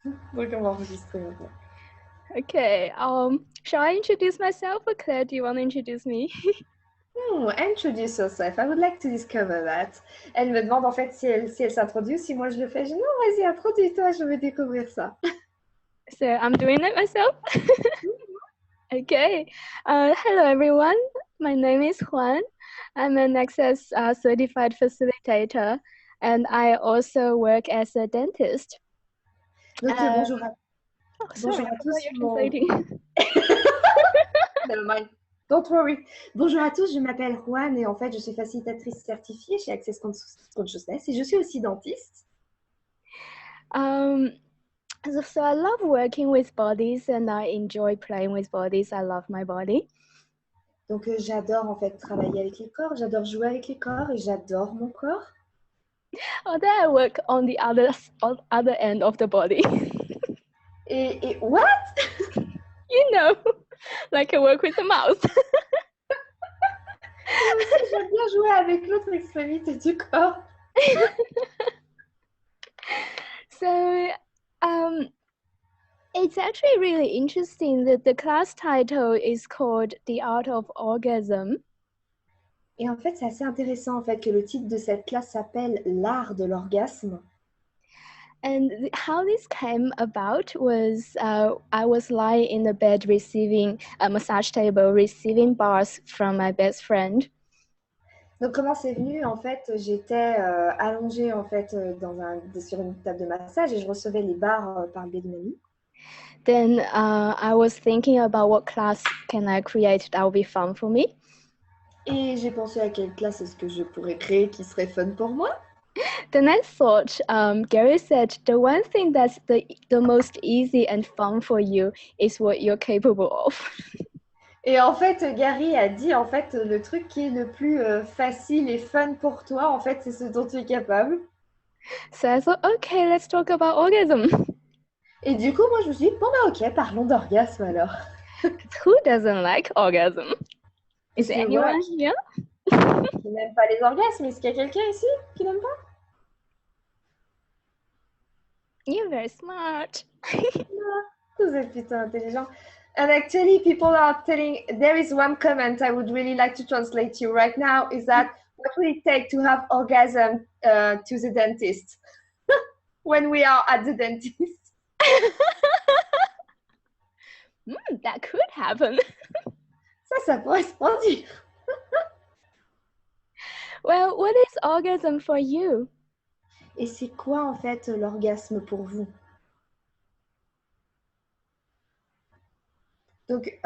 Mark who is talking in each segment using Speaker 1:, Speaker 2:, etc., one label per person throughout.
Speaker 1: Donc, on va enregistrer maintenant.
Speaker 2: Okay, shall I introduce myself or Claire, do you want to introduce me?
Speaker 1: Introduce yourself. I would like to discover that. Elle me demande en fait si elle s'introduit, si moi je le fais. Je dis non, vas-y, introduis-toi, je veux découvrir ça.
Speaker 2: So I'm doing it myself. Okay, hello everyone. My name is Juan. I'm an Access certified facilitator, and I also work as a dentist.
Speaker 1: Donc,
Speaker 2: Uh, oh, sorry,
Speaker 1: bonjour
Speaker 2: I
Speaker 1: à
Speaker 2: forgot
Speaker 1: tous.
Speaker 2: you're translating.
Speaker 1: Never mind. Don't worry. Bonjour à tous, je m'appelle Juan et en fait, je suis facilitatrice certifiée chez Access Consciousness et je suis aussi dentiste.
Speaker 2: Um, so I love working with bodies and I enjoy playing with bodies. I love my body.
Speaker 1: Donc, j'adore en fait travailler avec les corps, j'adore jouer avec les corps et j'adore mon corps.
Speaker 2: Although I work on the other end of the body.
Speaker 1: Et what?
Speaker 2: You know, like I work with the mouse.
Speaker 1: Moi aussi, j'aime bien jouer avec l'autre extrémité du corps.
Speaker 2: So, um, it's actually really interesting that the class title is called The Art of Orgasm.
Speaker 1: Et en fait, c'est assez intéressant en fait que le titre de cette classe s'appelle l'art de l'orgasme.
Speaker 2: And how this came about was I was lying in the bed receiving a massage table, receiving bars from my best friend.
Speaker 1: Donc comment c'est venu? En fait, j'étais allongée en fait sur une table de massage et je recevais les barres par le biais d'une amie.
Speaker 2: Then I was thinking about what class can I create that would be fun for me.
Speaker 1: Et j'ai pensé à quelle classe est-ce que je pourrais créer qui serait fun pour moi.
Speaker 2: Then I thought, Gary said, the one thing that's the most easy and fun for you is what you're capable of.
Speaker 1: Et en fait, Gary a dit en fait le truc qui est le plus facile et fun pour toi, en fait, c'est ce dont tu es capable.
Speaker 2: So I thought, okay, let's talk about orgasm.
Speaker 1: Et du coup, moi, je me suis dit, bon, bah ok, parlons d'orgasme alors.
Speaker 2: Who doesn't like orgasm? Is
Speaker 1: Parce
Speaker 2: there
Speaker 1: que voilà,
Speaker 2: anyone here?
Speaker 1: qui n'aime pas les orgasmes, est-ce qu'il y a quelqu'un ici qui n'aime pas?
Speaker 2: You're very smart.
Speaker 1: Vous êtes putain intelligent. And actually, people are telling, there is one comment I would really like to translate to you right now, is that what will it take to have orgasm to the dentist when we are at the dentist?
Speaker 2: That could happen.
Speaker 1: Ça pourrait se produire.
Speaker 2: Well, what is orgasm for you?
Speaker 1: Et c'est quoi en fait l'orgasme pour vous? Donc,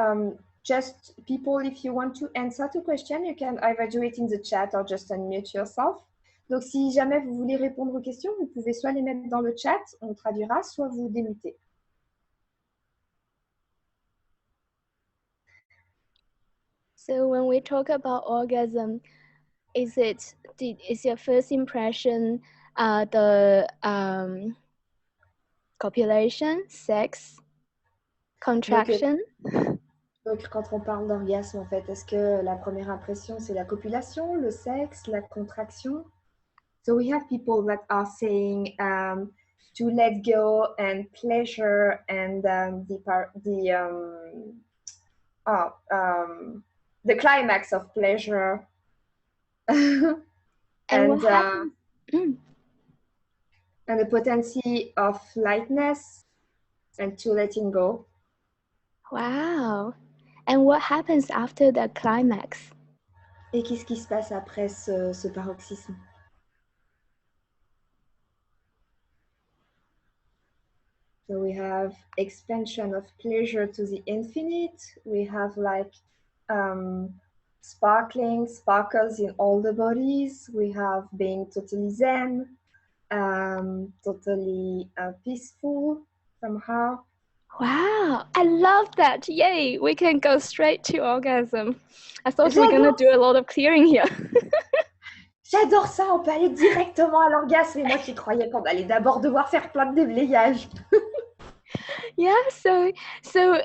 Speaker 1: just people, if you want to answer to question, you can either do it in the chat or just unmute yourself. Donc, si jamais vous voulez répondre aux questions, vous pouvez soit les mettre dans le chat, on traduira, soit vous démutez.
Speaker 2: So when we talk about orgasm, is your first impression the copulation, sex, contraction?
Speaker 1: Donc, quand on parle d'orgasme, en fait, est-ce que la première impression, c'est la copulation, le sexe, la contraction? So we have people that are saying to let go and pleasure and the climax of pleasure
Speaker 2: And what happens?
Speaker 1: And the potency of lightness and to letting go.
Speaker 2: Wow. And what happens after the climax?
Speaker 1: Et qu'est-ce qui se passe après ce paroxysme? So we have expansion of pleasure to the infinite. We have like sparkles in all the bodies. We have being totally zen, totally peaceful somehow.
Speaker 2: Wow, I love that. Yay, we can go straight to orgasm. I thought we were going to do a lot of clearing here.
Speaker 1: J'adore ça, on peut aller directement à l'orgasme. Et moi qui croyais qu'on allait d'abord devoir faire plein de déblayages.
Speaker 2: Yeah, so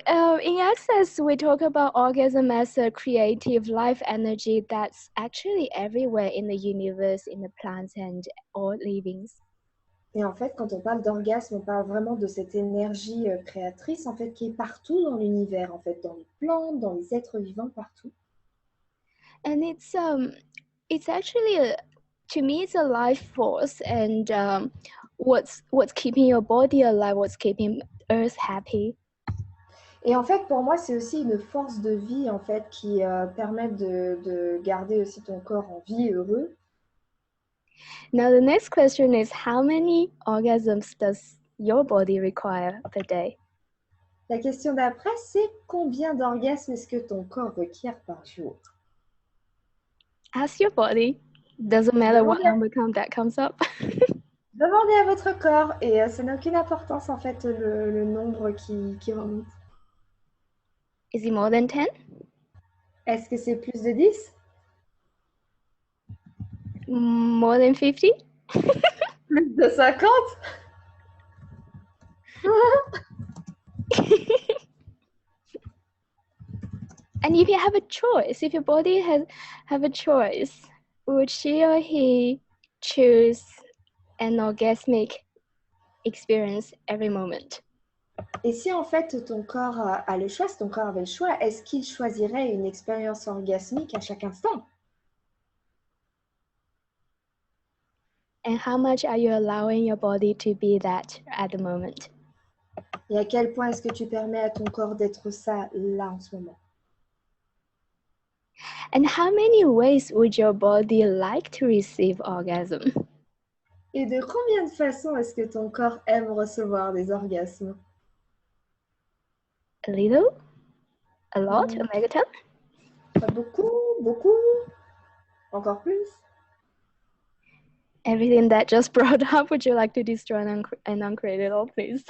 Speaker 2: in Access, we talk about orgasm as a creative life energy that's actually everywhere in the universe, in the plants and all livings.
Speaker 1: Et en fait, quand on parle d'orgasme, on parle vraiment de cette énergie créatrice, en fait, qui est partout dans l'univers, en fait, dans les plantes, dans les êtres vivants, partout.
Speaker 2: And it's actually to me it's a life force, and what's keeping your body alive, what's keeping Earth happy.
Speaker 1: Et en fait, pour moi, c'est aussi une force de vie, en fait, qui permet de garder aussi ton corps en vie, heureux.
Speaker 2: Now the next question is, how many orgasms does your body require per day?
Speaker 1: La question d'après, c'est combien d'orgasmes est-ce que ton corps requiert par jour?
Speaker 2: Ask your body. Doesn't matter what number that comes up.
Speaker 1: Demandez à votre corps, et ça n'a aucune importance, en fait, le nombre qui remonte.
Speaker 2: Is it more than 10?
Speaker 1: Est-ce que c'est plus de 10?
Speaker 2: More than 50?
Speaker 1: Plus de 50?
Speaker 2: And if you have a choice, if your body have a choice, would she or he choose an orgasmic experience every moment?
Speaker 1: Et si en fait ton corps a le choix, si ton corps avait le choix, est-ce qu'il choisirait une expérience orgasmique à chaque instant?
Speaker 2: And how much are you allowing your body to be that at the moment?
Speaker 1: Et à quel point est-ce que tu permets à ton corps d'être ça là en ce moment?
Speaker 2: And how many ways would your body like to receive orgasm?
Speaker 1: Et de combien de façons est-ce que ton corps aime recevoir des orgasmes?
Speaker 2: A little? A lot? A megaton?
Speaker 1: Pas beaucoup, beaucoup, encore plus.
Speaker 2: Everything that just brought up, would you like to destroy and uncreate it all, please?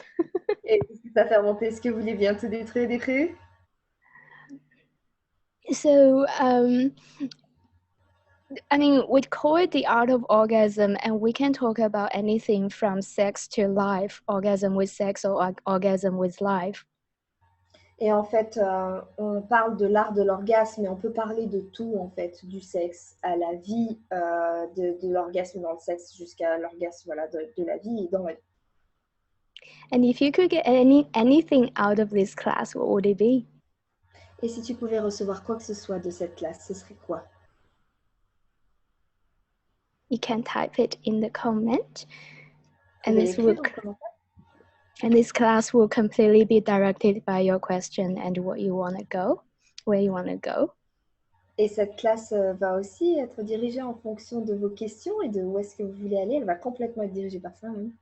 Speaker 1: Et si ça fait remonter, est-ce que vous voulez bien tout détruire, décréer?
Speaker 2: So, I mean, we call it the art of orgasm, and we can talk about anything from sex to life, orgasm with sex or orgasm with life.
Speaker 1: Et en fait, on parle de l'art de l'orgasme, mais on peut parler de tout, en fait, du sexe à la vie, de l'orgasme dans le sexe jusqu'à l'orgasme voilà, de la vie et dans la vie.
Speaker 2: And if you could get anything out of this class, what would it be?
Speaker 1: Et si tu pouvais recevoir quoi que ce soit de cette classe, ce serait quoi?
Speaker 2: You can type it in the comment.
Speaker 1: Vous pouvez l'écrire en commentaire.
Speaker 2: And this class will completely be directed by your question and what you want to go, where you want to go.
Speaker 1: Et cette classe va aussi être dirigée en fonction de vos questions et de où est-ce que vous voulez aller. Elle va complètement être dirigée par ça même.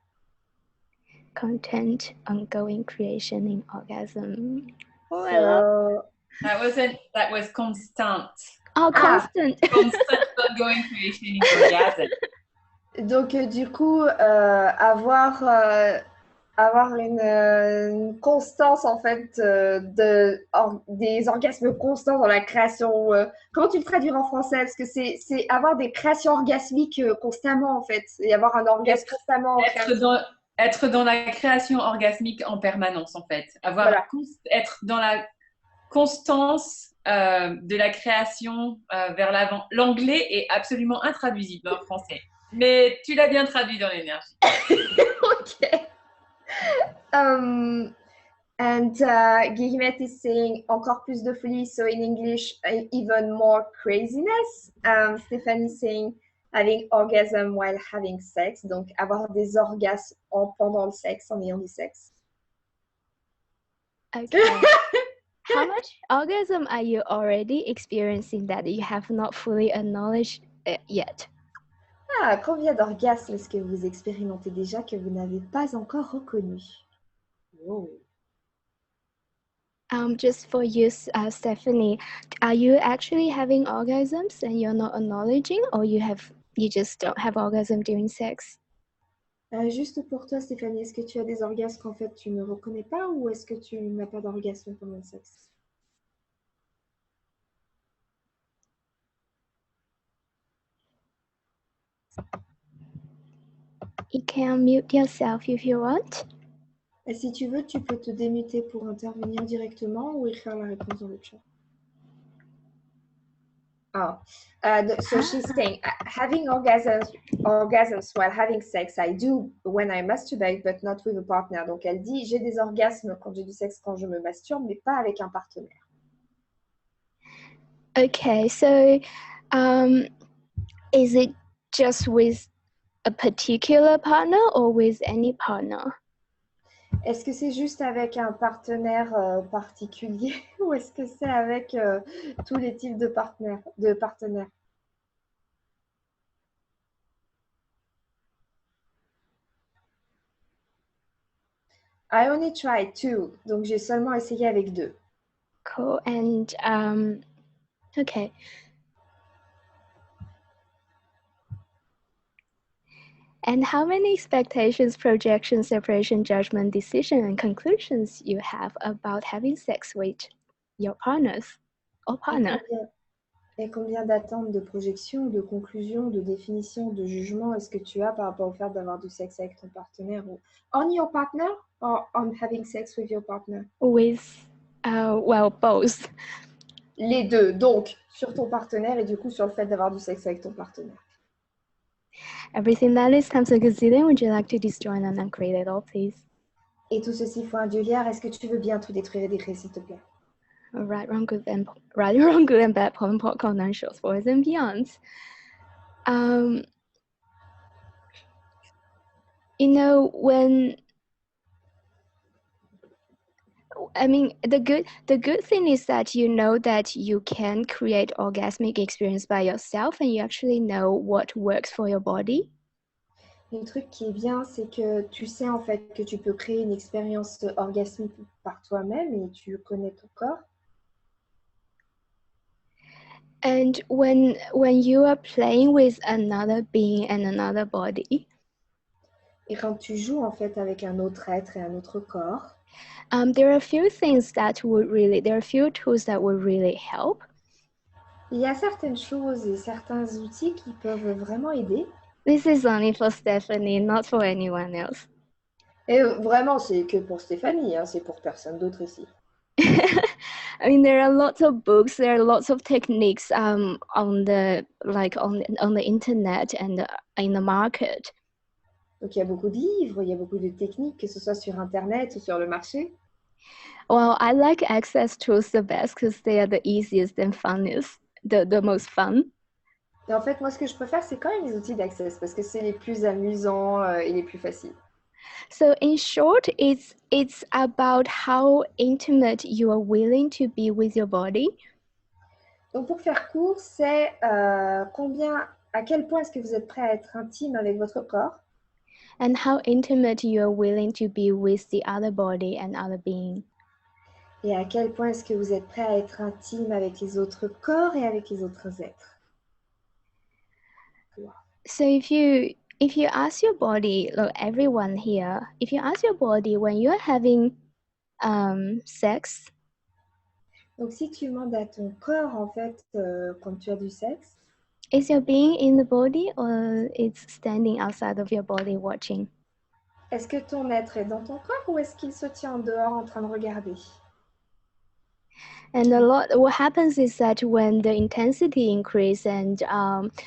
Speaker 2: Content, ongoing creation in orgasm.
Speaker 1: So,
Speaker 3: that was constant.
Speaker 2: Oh, constant.
Speaker 3: Constant ongoing creation in orgasm.
Speaker 1: Donc, du coup, avoir une constance, en fait, des orgasmes constants dans la création. Comment tu le traduis en français? Parce que c'est avoir des créations orgasmiques constamment, en fait, et avoir un orgasme constamment.
Speaker 3: Être dans la création orgasmique en permanence, en fait. Être dans la constance de la création vers l'avant. L'anglais est absolument intraduisible en français. Mais tu l'as bien traduit dans l'énergie.
Speaker 1: Ok. And Guillemette is saying encore plus de folie, so in English, even more craziness. Stéphanie saying having orgasm while having sex, donc avoir des orgasmes pendant le sexe, en ayant du sexe.
Speaker 2: Okay. How much orgasm are you already experiencing that you have not fully acknowledged yet?
Speaker 1: Ah, combien d'orgasmes est-ce que vous expérimentez déjà que vous n'avez pas encore reconnu? Wow.
Speaker 2: Just for you, Stephanie, are you actually having orgasms and you're not acknowledging, or you just don't have orgasm during sex?
Speaker 1: Juste pour toi, Stéphanie, est-ce que tu as des orgasmes qu'en fait tu ne reconnais pas, ou est-ce que tu n'as pas d'orgasme pendant le sexe?
Speaker 2: You can mute yourself if you want.
Speaker 1: Et si tu veux, tu peux te démuter pour intervenir directement ou écrire la réponse dans le chat. Oh, so she's saying having orgasms while having sex, I do when I masturbate, but not with a partner. Donc elle dit j'ai des orgasmes quand j'ai du sexe quand je me masturbe, mais pas avec un partenaire.
Speaker 2: Okay, so is it just with a particular partner or with any partner?
Speaker 1: Est-ce que c'est juste avec un partenaire particulier ou est-ce que c'est avec tous les types de partenaires? I only tried 2, donc j'ai seulement essayé avec 2.
Speaker 2: Cool. And okay. And how many expectations, projections, separation, judgment, decision, and conclusions you have about having sex with your partners or partner?
Speaker 1: Et combien d'attentes, de projections, de conclusions, de définitions, de jugements est-ce que tu as par rapport au fait d'avoir du sexe avec ton partenaire ou on your partner or on having sex with your partner?
Speaker 2: With, well, both.
Speaker 1: Les deux, donc sur ton partenaire et du coup sur le fait d'avoir du sexe avec ton partenaire.
Speaker 2: Everything that is comes to consider. Would you like to destroy and uncreate it all, please?
Speaker 1: Et tout ceci faut un duliard. Est-ce que tu veux bien tout détruire et décrire, s'il te plaît?
Speaker 2: Right, wrong, good, and right, wrong, good, and bad, pollen, popcorn, and shorts, boys and beyonds. You know, when I mean, the good thing is that you know that you can create orgasmic experience by yourself, and you actually know what works for your body.
Speaker 1: Le truc qui est bien, c'est que tu sais en fait que tu peux créer une expérience orgasmique par toi-même et tu connais ton corps.
Speaker 2: And when you are playing with another being and another body,
Speaker 1: et quand tu joues en fait avec un autre être et un autre corps,
Speaker 2: there are a few things that would really, there are a few tools that would really help.
Speaker 1: Il y a certaines choses et certains outils qui peuvent vraiment aider.
Speaker 2: This is only for Stephanie, not for anyone else.
Speaker 1: Et vraiment, c'est que pour Stéphanie, hein, c'est pour personne d'autre ici.
Speaker 2: I mean, there are lots of books, there are lots of techniques on the internet and in the market.
Speaker 1: Donc il y a beaucoup de livres, il y a beaucoup de techniques, que ce soit sur Internet ou sur le marché.
Speaker 2: Well, I like access tools the best because they are the easiest and funnest, the most fun.
Speaker 1: Et en fait, moi, ce que je préfère, c'est quand même les outils d'Access parce que c'est les plus amusants et les plus faciles.
Speaker 2: So in short, it's about how intimate you are willing to be with your body.
Speaker 1: Donc pour faire court, c'est à quel point est-ce que vous êtes prêt à être intime avec votre corps?
Speaker 2: And how intimate you are willing to be with the other body and other being.
Speaker 1: Et à quel point est-ce que vous êtes prêt à être intime avec les autres corps et avec les autres êtres? Wow.
Speaker 2: So if you ask your body, look, everyone here, if you ask your body when you're having sex.
Speaker 1: Donc si tu demandes à ton corps en fait quand tu as du sexe.
Speaker 2: Is your being in the body or it's standing outside of your body watching?
Speaker 1: Est-ce que ton être est dans ton corps ou est-ce qu'il se tient en dehors en train de regarder?
Speaker 2: And what happens is that when the intensity increases and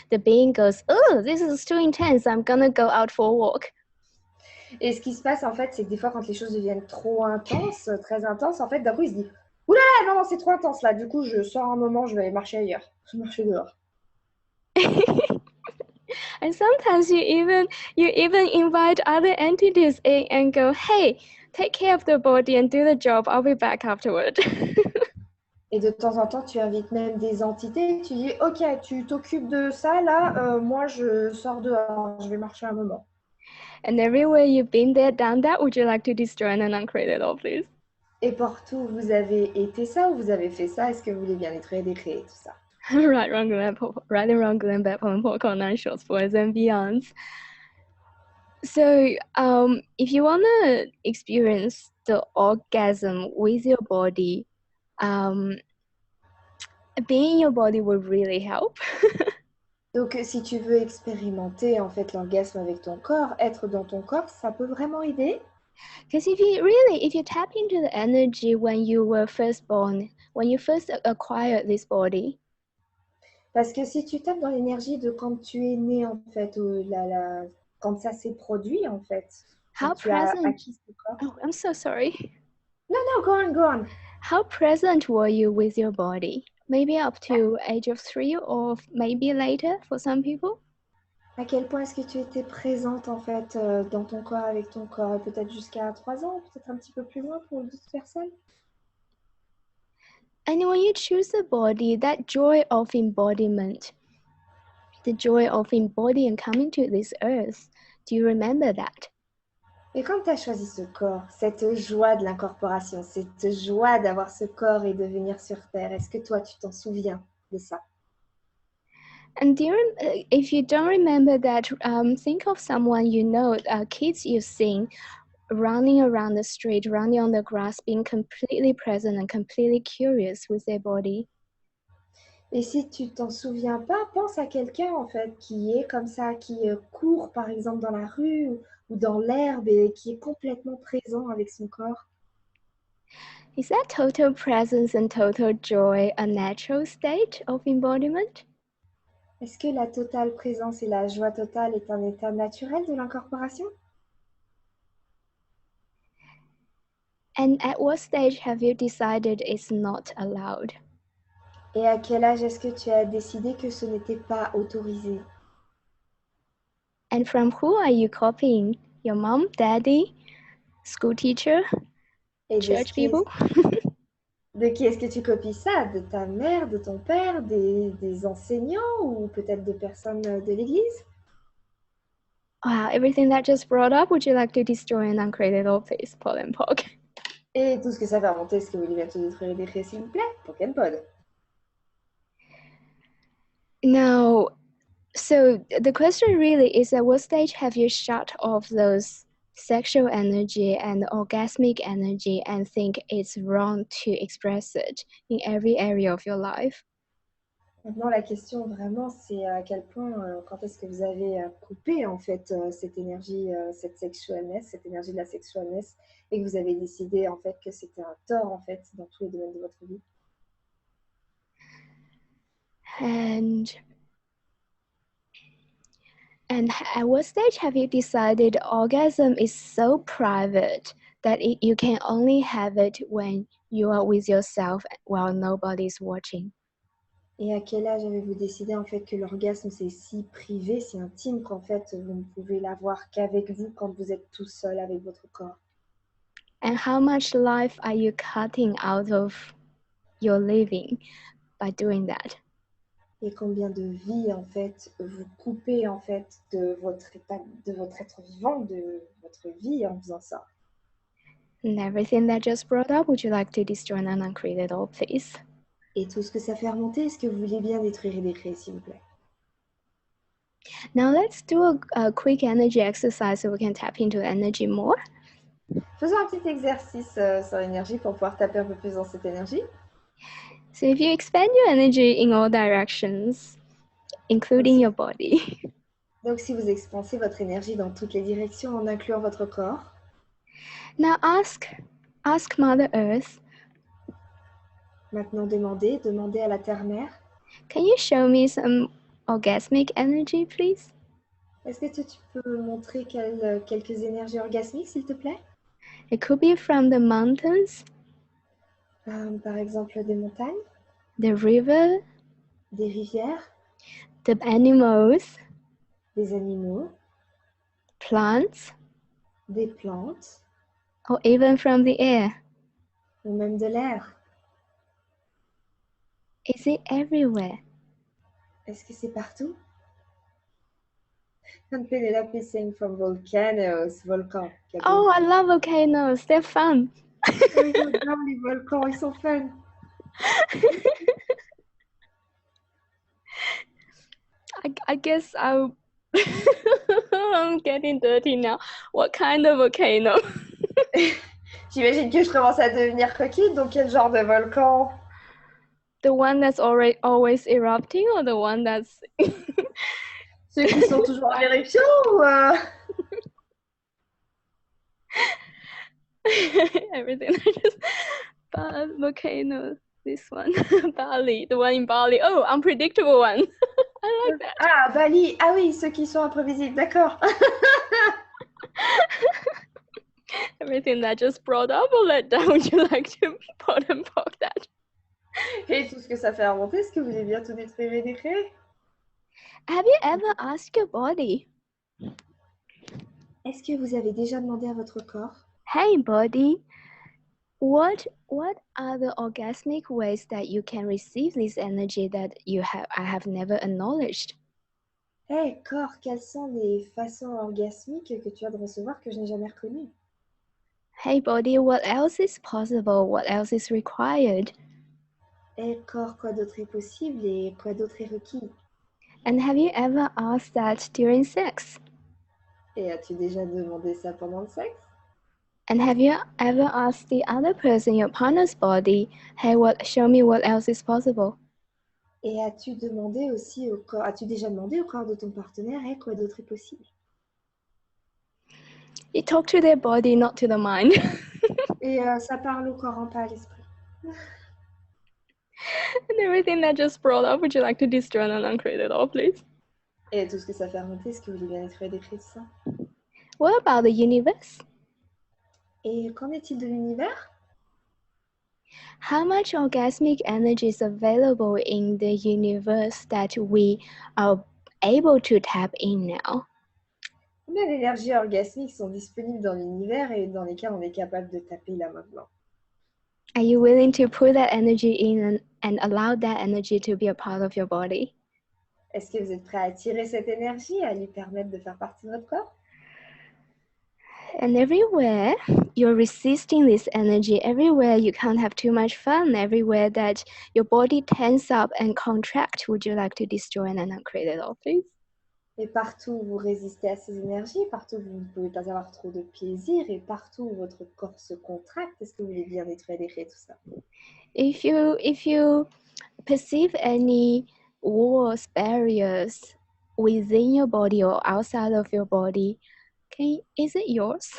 Speaker 2: the being goes, oh, this is too intense, I'm gonna go out for a walk.
Speaker 1: Et ce qui se passe en fait, c'est que des fois quand les choses deviennent trop intenses, très intenses, en fait d'un coup il se dit, oula, non, c'est trop intense là, du coup je sors un moment, je vais aller marcher ailleurs, je vais marcher dehors.
Speaker 2: And sometimes you even invite other entities in and go, hey, take care of the body and do the job, I'll be back afterward.
Speaker 1: Et de temps en temps, tu invites même des entités, tu dis, ok, tu t'occupes de ça, là, moi je sors dehors, je vais marcher un moment.
Speaker 2: And everywhere you've been there, done that, would you like to destroy and uncreate it all, please?
Speaker 1: Et partout où vous avez été ça, ou vous avez fait ça, est-ce que vous voulez bien détruire, décréer tout ça?
Speaker 2: Right, wrong, good, bad, pollen, popcorn, and shorts, boys and beyonds. So, if you want to experience the orgasm with your body, being in your body will really help.
Speaker 1: Donc, si tu veux expérimenter en fait l'orgasme avec ton corps, être dans ton corps, ça peut vraiment aider.
Speaker 2: Because if you tap into the energy when you were first born, when you first acquired this body.
Speaker 1: Parce que si tu tapes dans l'énergie de quand tu es né, en fait, ou quand ça s'est produit, en fait,
Speaker 2: How
Speaker 1: quand tu as
Speaker 2: present?
Speaker 1: acquis ce corps.
Speaker 2: Oh, I'm so sorry.
Speaker 1: No, go on, go on.
Speaker 2: How present were you with your body? Maybe up to age of 3 or maybe later for some people?
Speaker 1: À quel point est-ce que tu étais présente, en fait, dans ton corps, avec ton corps, peut-être jusqu'à 3 ans, peut-être un petit peu plus loin pour d'autres personnes?
Speaker 2: And when you choose a body, that joy of embodiment, the joy of embodying and coming to this earth, do you remember that?
Speaker 1: Et quand tu as choisi ce corps, cette joie de l'incorporation, cette joie d'avoir ce corps et de venir sur Terre, est-ce que toi, tu t'en souviens de ça?
Speaker 2: And if you don't remember that, think of someone you know, kids you've seen running around the street, running on the grass, being completely present and completely curious with their body.
Speaker 1: Et si tu t'en souviens pas, pense à quelqu'un en fait qui est comme ça, qui court par exemple dans la rue ou dans l'herbe et qui est complètement présent avec son corps.
Speaker 2: Is that total presence and total joy a natural state of embodiment?
Speaker 1: Est-ce que la totale présence et la joie totale est un état naturel de l'incorporation?
Speaker 2: And at what stage have you decided it's not allowed?
Speaker 1: Et à quel âge est-ce que tu as décidé que ce n'était pas autorisé?
Speaker 2: And from who are you copying? Your mom, daddy, school teacher,
Speaker 1: Et
Speaker 2: church people?
Speaker 1: De qui est-ce que tu copies ça? De ta mère, de ton père, des enseignants ou peut-être de personnes de l'église?
Speaker 2: Wow, everything that just brought up, would you like to destroy and uncreate it all, please, Paul and Pog?
Speaker 1: Et tout ce que ça fait remonter, est-ce que vous voulez bien tout détruire et décrire s'il vous plaît? Pokémon.
Speaker 2: No. So the question really is at what stage have you shut off those sexual energy and orgasmic energy and think it's wrong to express it in every area of your life?
Speaker 1: Maintenant, la question vraiment, c'est à quel point, quand est-ce que vous avez coupé en fait cette énergie, cette sexualness, cette énergie de la sexualness, et que vous avez décidé en fait que c'était un tort en fait dans tous les domaines de votre vie.
Speaker 2: And at what stage have you decided orgasm is so private that you can only have it when you are with yourself while nobody's watching?
Speaker 1: Et à quel âge avez-vous décidé en fait que l'orgasme c'est si privé, si intime qu'en fait vous ne pouvez l'avoir qu'avec vous quand vous êtes tout seul avec votre corps?
Speaker 2: And how much life are you cutting out of your living by doing that?
Speaker 1: Et combien de vies en fait vous coupez en fait de votre état, de votre être vivant, de votre vie en faisant ça?
Speaker 2: And everything that just brought up, would you like to destroy and uncreate it all, please?
Speaker 1: Et tout ce que ça fait remonter, est-ce que vous voulez bien détruire et décréer, s'il vous plaît?
Speaker 2: Now let's do a quick energy exercise so we can tap into energy more.
Speaker 1: Faisons un petit exercice sur l'énergie pour pouvoir taper un peu plus dans cette énergie.
Speaker 2: So if you expand your energy in all directions, including your body.
Speaker 1: Donc si vous expansez votre énergie dans toutes les directions en incluant votre corps.
Speaker 2: Now ask Mother Earth.
Speaker 1: Maintenant demandez à la Terre-Mère.
Speaker 2: Can you show me some orgasmic energy, please?
Speaker 1: Est-ce que tu peux me montrer quelques énergies orgasmiques, s'il te plaît?
Speaker 2: It could be from the mountains.
Speaker 1: Par exemple, des montagnes.
Speaker 2: The river.
Speaker 1: Des rivières.
Speaker 2: The animals.
Speaker 1: Des animaux.
Speaker 2: Plants.
Speaker 1: Des plantes.
Speaker 2: Or even from the air.
Speaker 1: Ou même de l'air.
Speaker 2: Is it everywhere?
Speaker 1: Est-ce que c'est partout? And Penelope is saying from volcanoes, volcans.
Speaker 2: Oh, I love volcanoes. They're fun.
Speaker 1: Oui, j'adore les volcans, ils sont fun.
Speaker 2: I guess I'm getting dirty now. What kind of volcano?
Speaker 1: J'imagine que je commence à devenir coquille, donc quel genre de volcan?
Speaker 2: The one that's always erupting or the one that's...
Speaker 1: Ceux qui sont toujours en éruption ou...
Speaker 2: Everything. But volcano this one. Bali, the one in Bali. Oh, unpredictable one. I like that.
Speaker 1: Ah, Bali. Ah oui, ceux qui sont imprévisibles, d'accord.
Speaker 2: Everything that just brought up or let down, would you like to pot and poke that?
Speaker 1: Et tout ce que ça fait remonter, est-ce que vous voulez bien tout détruire et décréer?
Speaker 2: Have you ever asked your body,
Speaker 1: Est-ce que vous avez déjà demandé à votre corps?
Speaker 2: hey body, what are the orgasmic ways that you can receive this energy that I have never acknowledged?
Speaker 1: Hey corps, quelles sont les façons orgasmiques que tu as de recevoir que je n'ai jamais reconnues?
Speaker 2: Hey body, what else is possible? What else is required?
Speaker 1: Hey corps, quoi d'autre est possible et quoi d'autre est requis?
Speaker 2: And have you ever asked that during sex?
Speaker 1: Et as-tu déjà demandé ça pendant le sexe?
Speaker 2: And have you ever asked the other person, your partner's body, hey, show me what else is possible?
Speaker 1: Et as-tu demandé aussi au corps, as-tu déjà demandé au corps de ton partenaire, hey, quoi d'autre est possible?
Speaker 2: You talk to their body, not to the mind.
Speaker 1: Et ça parle au corps, hein, pas à l'esprit.
Speaker 2: And everything that just brought up, would you like to destroy and uncreate it all, please?
Speaker 1: Et tout ce que ça fait remonter, est-ce que vous voulez bien détruire et décrire ça?
Speaker 2: What about the universe?
Speaker 1: Et qu'en est-il de l'univers?
Speaker 2: How much orgasmic energy is available in the universe that we are able to tap in now?
Speaker 1: Combien d'énergies orgasmiques sont disponibles dans l'univers et dans lesquelles on est capable de taper là maintenant?
Speaker 2: Are you willing to put that energy in and allow that energy to be a part of your body?
Speaker 1: Est-ce que vous êtes prêt à attirer cette énergie, à lui permettre de faire partie de votre corps?
Speaker 2: And everywhere you're resisting this energy, everywhere you can't have too much fun, everywhere that your body tense up and contract, would you like to destroy and uncreate it all, please?
Speaker 1: Et partout où vous résistez à ces énergies, partout où vous ne pouvez pas avoir trop de plaisir, et partout où votre corps se contracte, est-ce que vous voulez bien détruire et décrire tout ça?
Speaker 2: If you perceive any walls, barriers within your body or outside of your body, is it yours?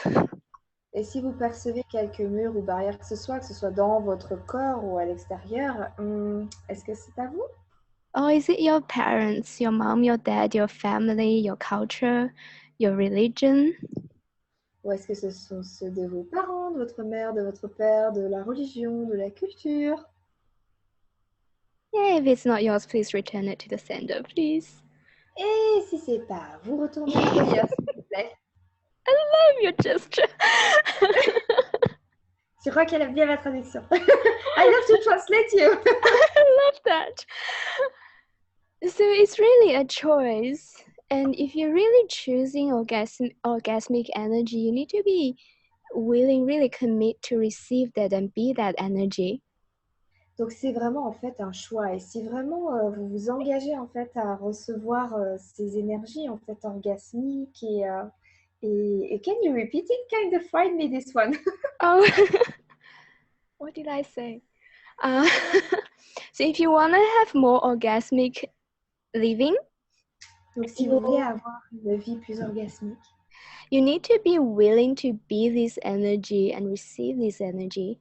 Speaker 1: Et si vous percevez quelques murs ou barrières que ce soit dans votre corps ou à l'extérieur, est-ce que c'est à vous?
Speaker 2: Or is it your parents, your mom, your dad, your family, your culture, your religion?
Speaker 1: Ou est-ce que ce sont ceux de vos parents, de votre mère, de votre père, de la religion, de la culture?
Speaker 2: Yeah, if it's not yours, please return it to the sender, please.
Speaker 1: Et si c'est pas à vous, retournez à l'intérieur, s'il vous plaît.
Speaker 2: I love your gesture.
Speaker 1: Je crois qu'elle aime bien la traduction. I love to translate you.
Speaker 2: I love that. So it's really a choice. And if you're really choosing orgasmic energy, you need to be willing, really commit to receive that and be that energy.
Speaker 1: Donc c'est vraiment en fait un choix. Et si vraiment vous vous engagez en fait à recevoir ces énergies en fait orgasmiques et can you repeat it? Kind of find me this one.
Speaker 2: Oh, what did I say? So if you want to have more orgasmic living,
Speaker 1: donc si vous voulez avoir une vie plus orgasmique,
Speaker 2: you need to be willing to be this energy and receive this energy.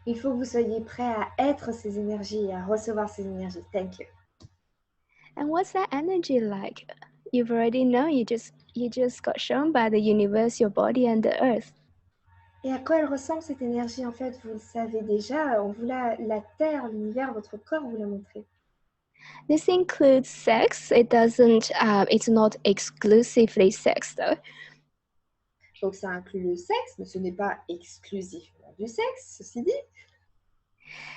Speaker 1: il faut que vous soyez prêt à être ces énergies et à recevoir ces énergies. Thank you.
Speaker 2: And what's that energy like? You've already know. You just got shown by the universe, your body, and the earth.
Speaker 1: Et à quoi elle ressemble cette énergie? En fait, vous le savez déjà. On vous la terre, l'univers, votre corps vous l'a montré.
Speaker 2: This includes sex. It's not exclusively sex though.
Speaker 1: Donc ça inclut le sexe, mais ce n'est pas exclusivement du sexe, ceci dit.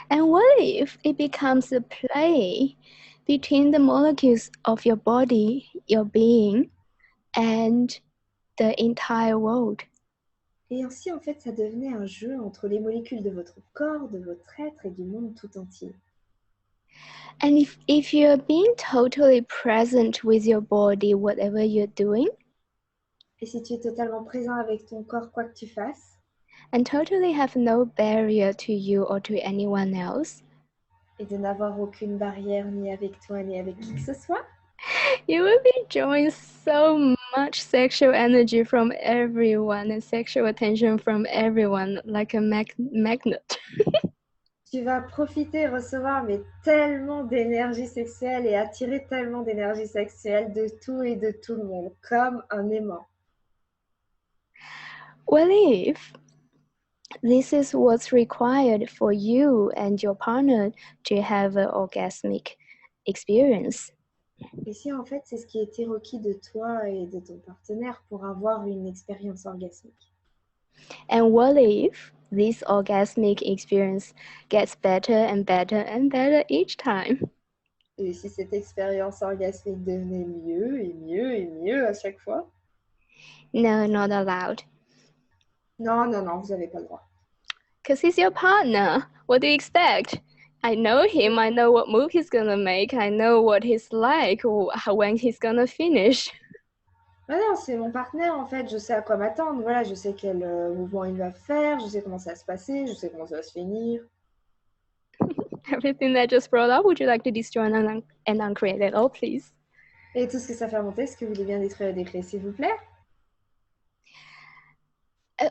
Speaker 2: And what if it becomes a play between the molecules of your body, your being, and the entire world?
Speaker 1: Et ainsi, en fait, ça devenait un jeu entre les molécules de votre corps, de votre être et du monde tout entier.
Speaker 2: And if you're being totally present with your body, whatever you're doing,
Speaker 1: et si tu es totalement présent avec ton corps, quoi que tu fasses,
Speaker 2: and totally have no barrier to you or to anyone else,
Speaker 1: et de n'avoir aucune barrière ni avec toi ni avec qui que ce soit,
Speaker 2: you will be drawing so much sexual energy from everyone and sexual attention from everyone like a magnet.
Speaker 1: tu vas profiter, recevoir mais tellement d'énergie sexuelle et attirer tellement d'énergie sexuelle de tout et de tout le monde, comme un aimant.
Speaker 2: Well, if this is what's required for you and your partner to have an orgasmic experience.
Speaker 1: Et si en fait c'est ce qui a été requis de toi et de ton partenaire pour avoir une expérience orgasmique.
Speaker 2: And what if this orgasmic experience gets better and better and better each time?
Speaker 1: Et si cette expérience orgasmique devenait mieux et mieux et mieux à chaque fois?
Speaker 2: No, not allowed.
Speaker 1: Non, non, non, vous n'avez pas le droit.
Speaker 2: Because he's your partner. What do you expect? I know him. I know what move he's gonna make. I know what he's like, when he's gonna finish.
Speaker 1: Ah non, c'est mon partenaire en fait, je sais à quoi m'attendre. Voilà, je sais quel mouvement il va faire, je sais comment ça va se passer, je sais comment ça va se finir.
Speaker 2: Everything that just brought up, would you like to destroy and uncreate it all, please?
Speaker 1: Et tout ce que ça fait monter, est-ce que vous voulez bien détruire et décréer, s'il vous plaît?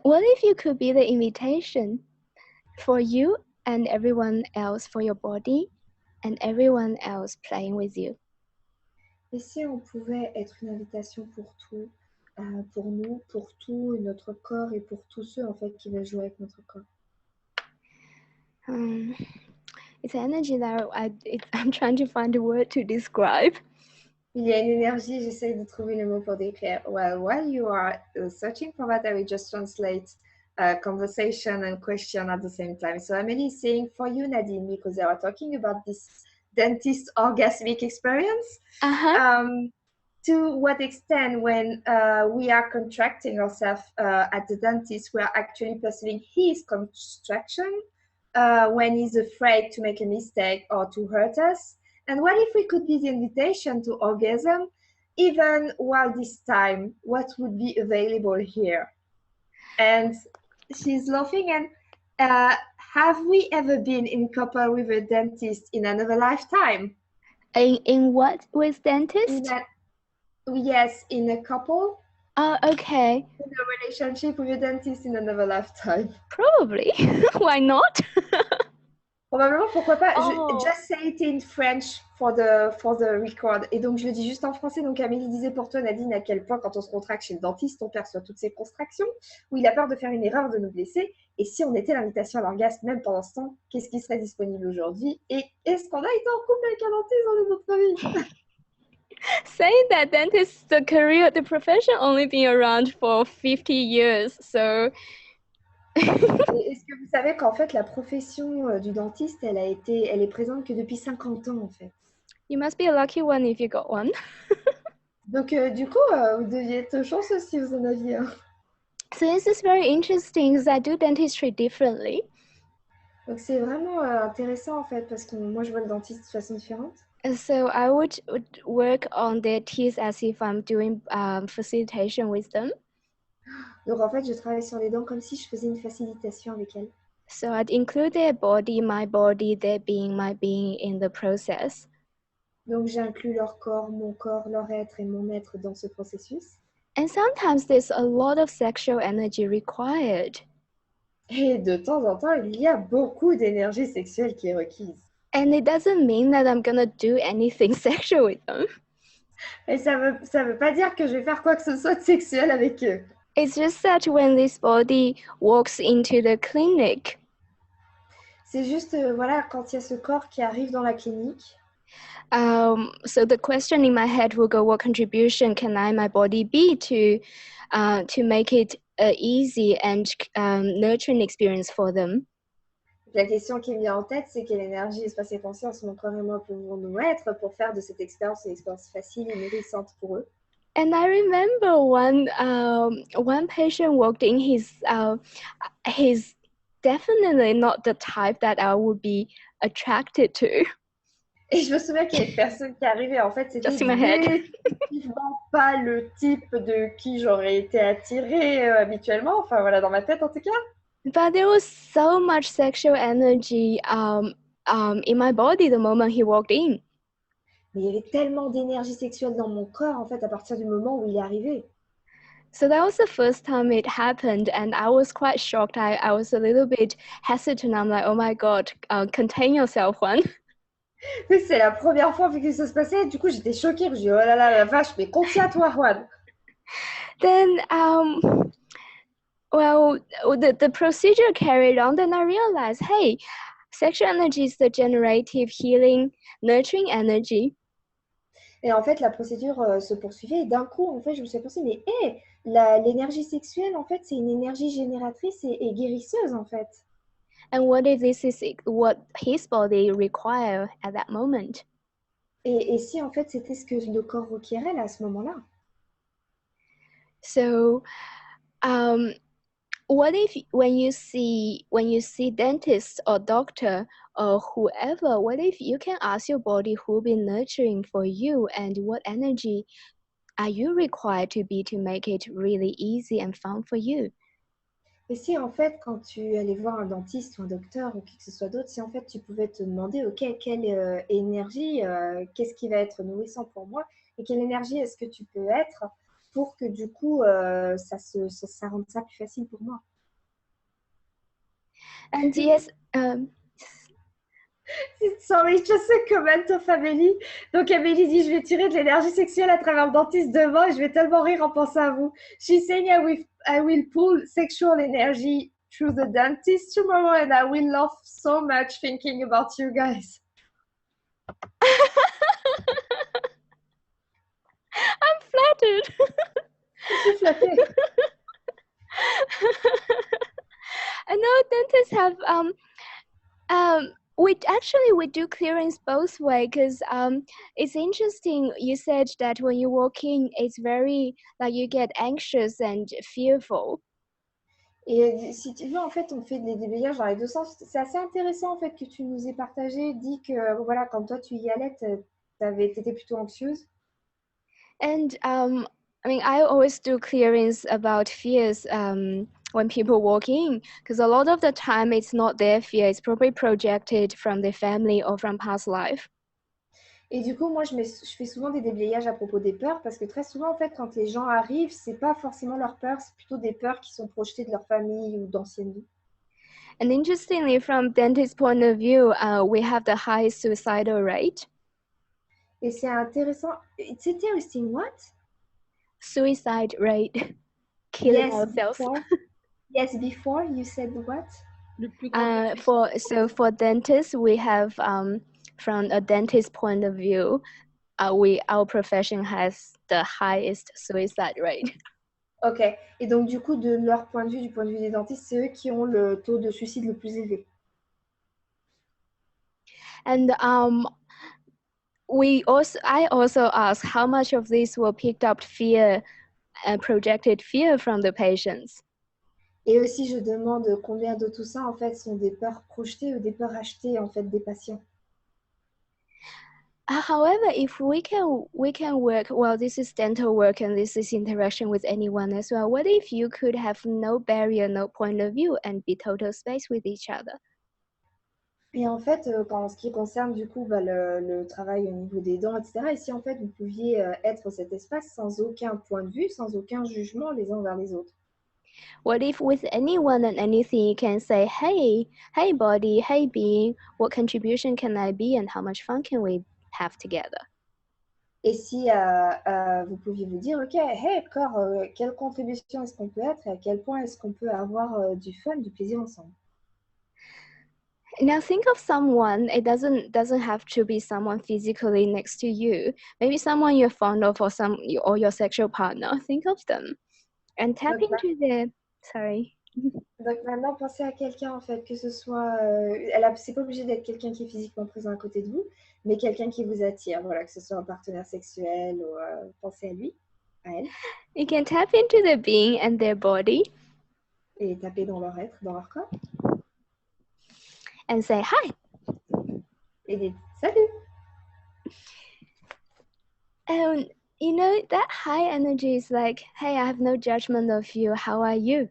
Speaker 2: What if you could be the invitation for you and everyone else, for your body and everyone else playing with you?
Speaker 1: Et si on pouvait être une invitation pour tout, pour nous, pour tout notre corps et pour tous ceux en fait qui veulent jouer avec notre corps?
Speaker 2: It's energy that I'm trying to find a word to describe.
Speaker 1: Il y a une énergie, j'essaie de trouver le mot pour décrire. Well, while you are searching for that, I will just translate conversation and question at the same time. So Amélie is saying for you, Nadine, because they are talking about this dentist orgasmic experience. To what extent when we are contracting ourselves at the dentist, we are actually perceiving his contraction when he's afraid to make a mistake or to hurt us. And what if we could be the invitation to orgasm, even while this time, what would be available here? And she's laughing. And have we ever been in couple with a dentist in another lifetime?
Speaker 2: In what with dentist?
Speaker 1: Yes, in a couple.
Speaker 2: Oh, okay.
Speaker 1: In a relationship with a dentist in another lifetime.
Speaker 2: Probably. Why not?
Speaker 1: Probablement, pourquoi pas. Just say it in French for the record. Et donc, je le dis juste en français. Donc, Amélie disait pour toi, Nadine, à quel point, quand on se contracte chez le dentiste, on perçoit toutes ces contractions, où il a peur de faire une erreur, de nous blesser. Et si on était l'invitation à l'orgasme, même pendant ce temps, qu'est-ce qui serait disponible aujourd'hui? Et est-ce qu'on a été en couple avec un dentiste dans notre vie?
Speaker 2: Saying that dentist, the profession only been around for 50 years, so...
Speaker 1: Est-ce que vous savez qu'en fait, la profession du dentiste, elle est présente que depuis 50 ans, en fait.
Speaker 2: You must be a lucky one if you got one.
Speaker 1: Donc, du coup, vous deviez être chanceux si vous en aviez un.
Speaker 2: So this is very interesting because I do dentistry differently.
Speaker 1: Donc, c'est vraiment intéressant, en fait, parce que moi, je vois le dentiste de façon différente.
Speaker 2: So I would work on their teeth as if I'm doing facilitation with them.
Speaker 1: Donc, en fait, je travaille sur les dents comme si je faisais une facilitation avec elles.
Speaker 2: So I'd include their body, my body, their being, my being in the process.
Speaker 1: Donc, j'inclus leur corps, leur être et mon être dans ce processus.
Speaker 2: And sometimes there's a lot of sexual energy required.
Speaker 1: Et de temps en temps, il y a beaucoup d'énergie sexuelle qui est requise.
Speaker 2: And it doesn't mean that I'm gonna do anything sexual with them.
Speaker 1: Et ça veut pas dire que je vais faire quoi que ce soit de sexuel avec eux.
Speaker 2: It's just that when this body walks into the clinic,
Speaker 1: c'est juste, voilà, quand il y a ce corps qui arrive dans la clinique.
Speaker 2: So the question in my head will go, what contribution can my body be to make it easy and nurturing experience for them?
Speaker 1: La question qui me vient en tête, c'est quelle énergie, espace et conscience, mon corps et moi pouvons-nous être pour faire de cette expérience une expérience facile et nourrissante pour eux.
Speaker 2: And I remember one patient walked in. He's definitely not the type that I would be attracted to.
Speaker 1: Et je me souviens qu'il y a une personne qui arrivait, en fait, c'était définitivement pas le type de qui j'aurais été attirée habituellement, enfin voilà, dans ma tête en tout cas.
Speaker 2: But there was so much sexual energy in my body the moment he walked in.
Speaker 1: Mais il y avait tellement d'énergie sexuelle dans mon corps, en fait, à partir du moment où il est arrivé.
Speaker 2: So that was the first time it happened, and I was quite shocked. I was a little bit hesitant. I'm like, oh my God, contain yourself, Juan.
Speaker 1: C'est la première fois que ça se passait. Du coup, j'étais choquée. Je dis, oh là là, la vache, mais contiens-toi, Juan.
Speaker 2: Then, well, the procedure carried on. Then I realized, hey, sexual energy is the generative, healing, nurturing energy.
Speaker 1: Et en fait, la procédure se poursuivait. Et d'un coup, en fait, je me suis pensé, mais hé, l'énergie sexuelle, en fait, c'est une énergie génératrice et guérisseuse, en fait.
Speaker 2: And what if this is what his body require at that moment?
Speaker 1: Et si, en fait, c'était ce que le corps requérait là, à ce moment-là?
Speaker 2: So, what if when you see dentist or doctor or whoever, what if you can ask your body who been nurturing for you and what energy are you required to be to make it really easy and fun for you?
Speaker 1: Et si, en fait, quand tu allais voir un dentiste ou un docteur ou qui que ce soit d'autre, si, en fait, tu pouvais te demander, OK, quelle énergie, qu'est-ce qui va être nourrissant pour moi et quelle énergie est-ce que tu peux être pour que, du coup, ça rende ça plus facile pour moi?
Speaker 2: And yes,
Speaker 1: Sorry, just a comment of Amélie. Donc Amélie dit, je vais tirer de l'énergie sexuelle à travers le dentiste demain et je vais tellement rire en pensant à vous. She's saying I will pull sexual energy through the dentist tomorrow and I will laugh so much thinking about you guys.
Speaker 2: I'm flattered.
Speaker 1: Je suis flattée.
Speaker 2: I know dentists have we do clearance both way because it's interesting. You said that when you walk in, it's very like you get anxious and fearful.
Speaker 1: Et si tu veux, en fait, on fait des déblayages dans les deux sens. C'est assez intéressant, en fait, que tu nous aies partagé, dit que, voilà, quand toi, tu y allais, t'étais plutôt anxieuse.
Speaker 2: And I mean, I always do clearance about fears when people walk in, because a lot of the time it's not their fear, it's probably projected from their family or from past life.
Speaker 1: Et du coup, moi, je fais souvent des déblayages à propos des peurs parce que très souvent, en fait, quand les gens arrivent, c'est pas forcément leurs peurs, c'est plutôt des peurs qui sont projetées de leur famille ou d'anciennes vies.
Speaker 2: And interestingly, from dentist point of view, we have the highest suicidal rate.
Speaker 1: Et c'est intéressant. It's interesting, what?
Speaker 2: Suicide rate. Killing ourselves.
Speaker 1: Yes, before you said what?
Speaker 2: For dentists, we have from a dentist point of view, our profession has the highest suicide rate.
Speaker 1: Ok. Et donc, du coup, de leur point de vue, du point de vue des dentistes, c'est eux qui ont le taux de suicide le plus élevé.
Speaker 2: And I also ask how much of this were picked up fear, projected fear from the patients.
Speaker 1: Et aussi, je demande combien de tout ça, en fait, sont des peurs projetées ou des peurs achetées, en fait, des patients.
Speaker 2: However, if we can work, well, this is dental work and this is interaction with anyone as well. What if you could have no barrier, no point of view and be total space with each other?
Speaker 1: Et en fait, en ce qui concerne du coup le travail au niveau des dents, etc., et si en fait vous pouviez être cet espace sans aucun point de vue, sans aucun jugement les uns vers les autres.
Speaker 2: What if with anyone and anything you can say, hey body, hey being, what contribution can I be and how much fun can we have together?
Speaker 1: Et si vous pouviez vous dire, ok, hey corps, quelle contribution est-ce qu'on peut être et à quel point est-ce qu'on peut avoir du fun, du plaisir ensemble?
Speaker 2: Now think of someone. It doesn't have to be someone physically next to you. Maybe someone you're fond of or your sexual partner. Think of them and tap into their. Sorry.
Speaker 1: Donc maintenant, pensez à quelqu'un en fait, que ce soit, c'est pas obligé d'être quelqu'un qui est physiquement présent à côté de vous, mais quelqu'un qui vous attire, voilà, que ce soit un partenaire sexuel ou pensez à lui, à elle.
Speaker 2: You can tap into their being and their body.
Speaker 1: Et taper dans leur être, dans leur corps.
Speaker 2: And say hi.
Speaker 1: Et dites salut.
Speaker 2: And you know that high energy is like, hey, I have no judgment of you. How are you?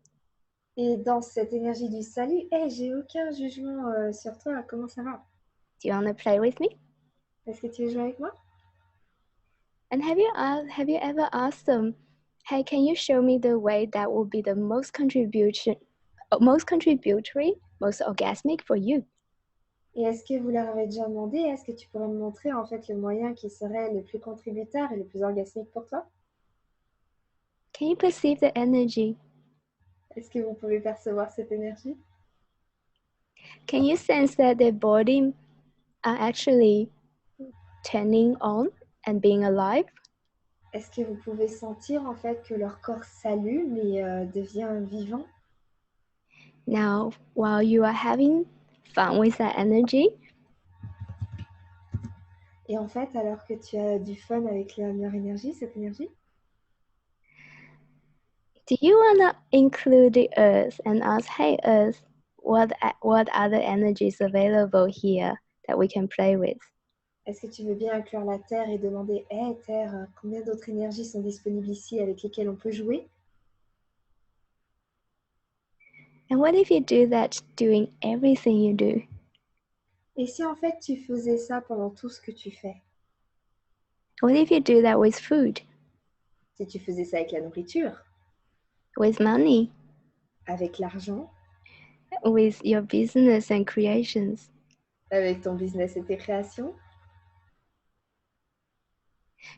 Speaker 1: Et dans cette énergie du salut, hey, j'ai aucun jugement sur toi, comment ça va?
Speaker 2: Do you want to play with me?
Speaker 1: Est-ce que tu veux jouer avec moi?
Speaker 2: And have you ever asked them, hey, can you show me the way that will be the most contributory, most orgasmic for you?
Speaker 1: Et est-ce que vous leur avez déjà demandé, est-ce que tu pourrais me montrer en fait le moyen qui serait le plus contributeur et le plus orgasmique pour toi?
Speaker 2: Can you perceive the energy?
Speaker 1: Est-ce que vous pouvez percevoir cette énergie?
Speaker 2: Can you sense that their body are actually turning on and being alive?
Speaker 1: Est-ce que vous pouvez sentir en fait que leur corps s'allume et devient vivant?
Speaker 2: Now, while you are having fun with that energy,
Speaker 1: Et en fait, alors que tu as du fun avec leur énergie, cette énergie,
Speaker 2: do you want to include the earth and ask, hey earth, what other energies available here that we can play with?
Speaker 1: est-ce que tu veux bien inclure la Terre et demander, hé Terre, combien d'autres énergies sont disponibles ici avec lesquelles on peut jouer?
Speaker 2: And what if you do that doing everything you do?
Speaker 1: Et si en fait tu faisais ça pendant tout ce que tu fais?
Speaker 2: What if you do that with food,
Speaker 1: Si tu faisais ça avec la nourriture,
Speaker 2: with money,
Speaker 1: avec l'argent,
Speaker 2: with your business and creations?
Speaker 1: avec ton business et tes créations?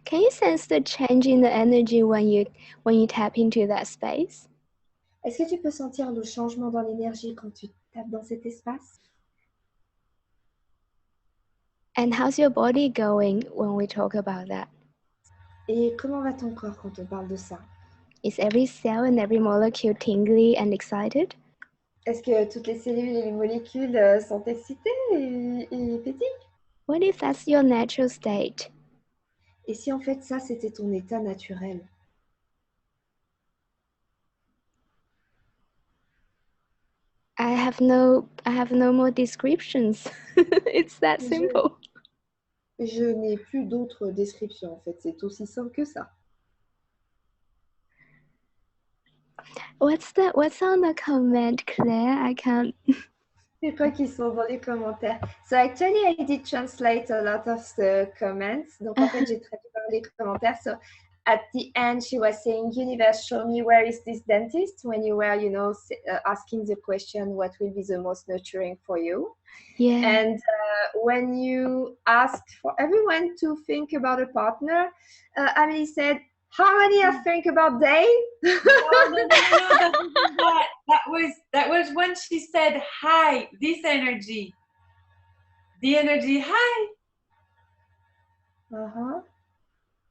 Speaker 2: Can you sense the change in the energy when you tap into that space?
Speaker 1: Est-ce que tu peux sentir le changement dans l'énergie quand tu tapes dans cet espace?
Speaker 2: And how's your body going when we talk about that?
Speaker 1: Et comment va ton corps quand on parle de ça?
Speaker 2: Is every cell and every molecule tingly and excited?
Speaker 1: Est-ce que toutes les cellules et les molécules sont excitées et pétillent?
Speaker 2: What if that's your natural state?
Speaker 1: Et si en fait ça c'était ton état naturel?
Speaker 2: I have no more descriptions. It's that simple.
Speaker 1: Je n'ai plus d'autres descriptions en fait, c'est aussi simple que ça.
Speaker 2: What's on the comment, Claire? I can't.
Speaker 1: C'est quoi qui sont dans les commentaires? So actually I did translate a lot of the comments. Donc en fait j'ai traduit par les commentaires. So at the end she was saying, universe, show me where is this dentist, when you were, asking the question what will be the most nurturing for you.
Speaker 2: Yeah.
Speaker 1: And when you asked for everyone to think about a partner, Amelie said, how many have think about Dave?
Speaker 3: No, that was when she said hi, this energy. The energy, hi.
Speaker 1: Uh-huh.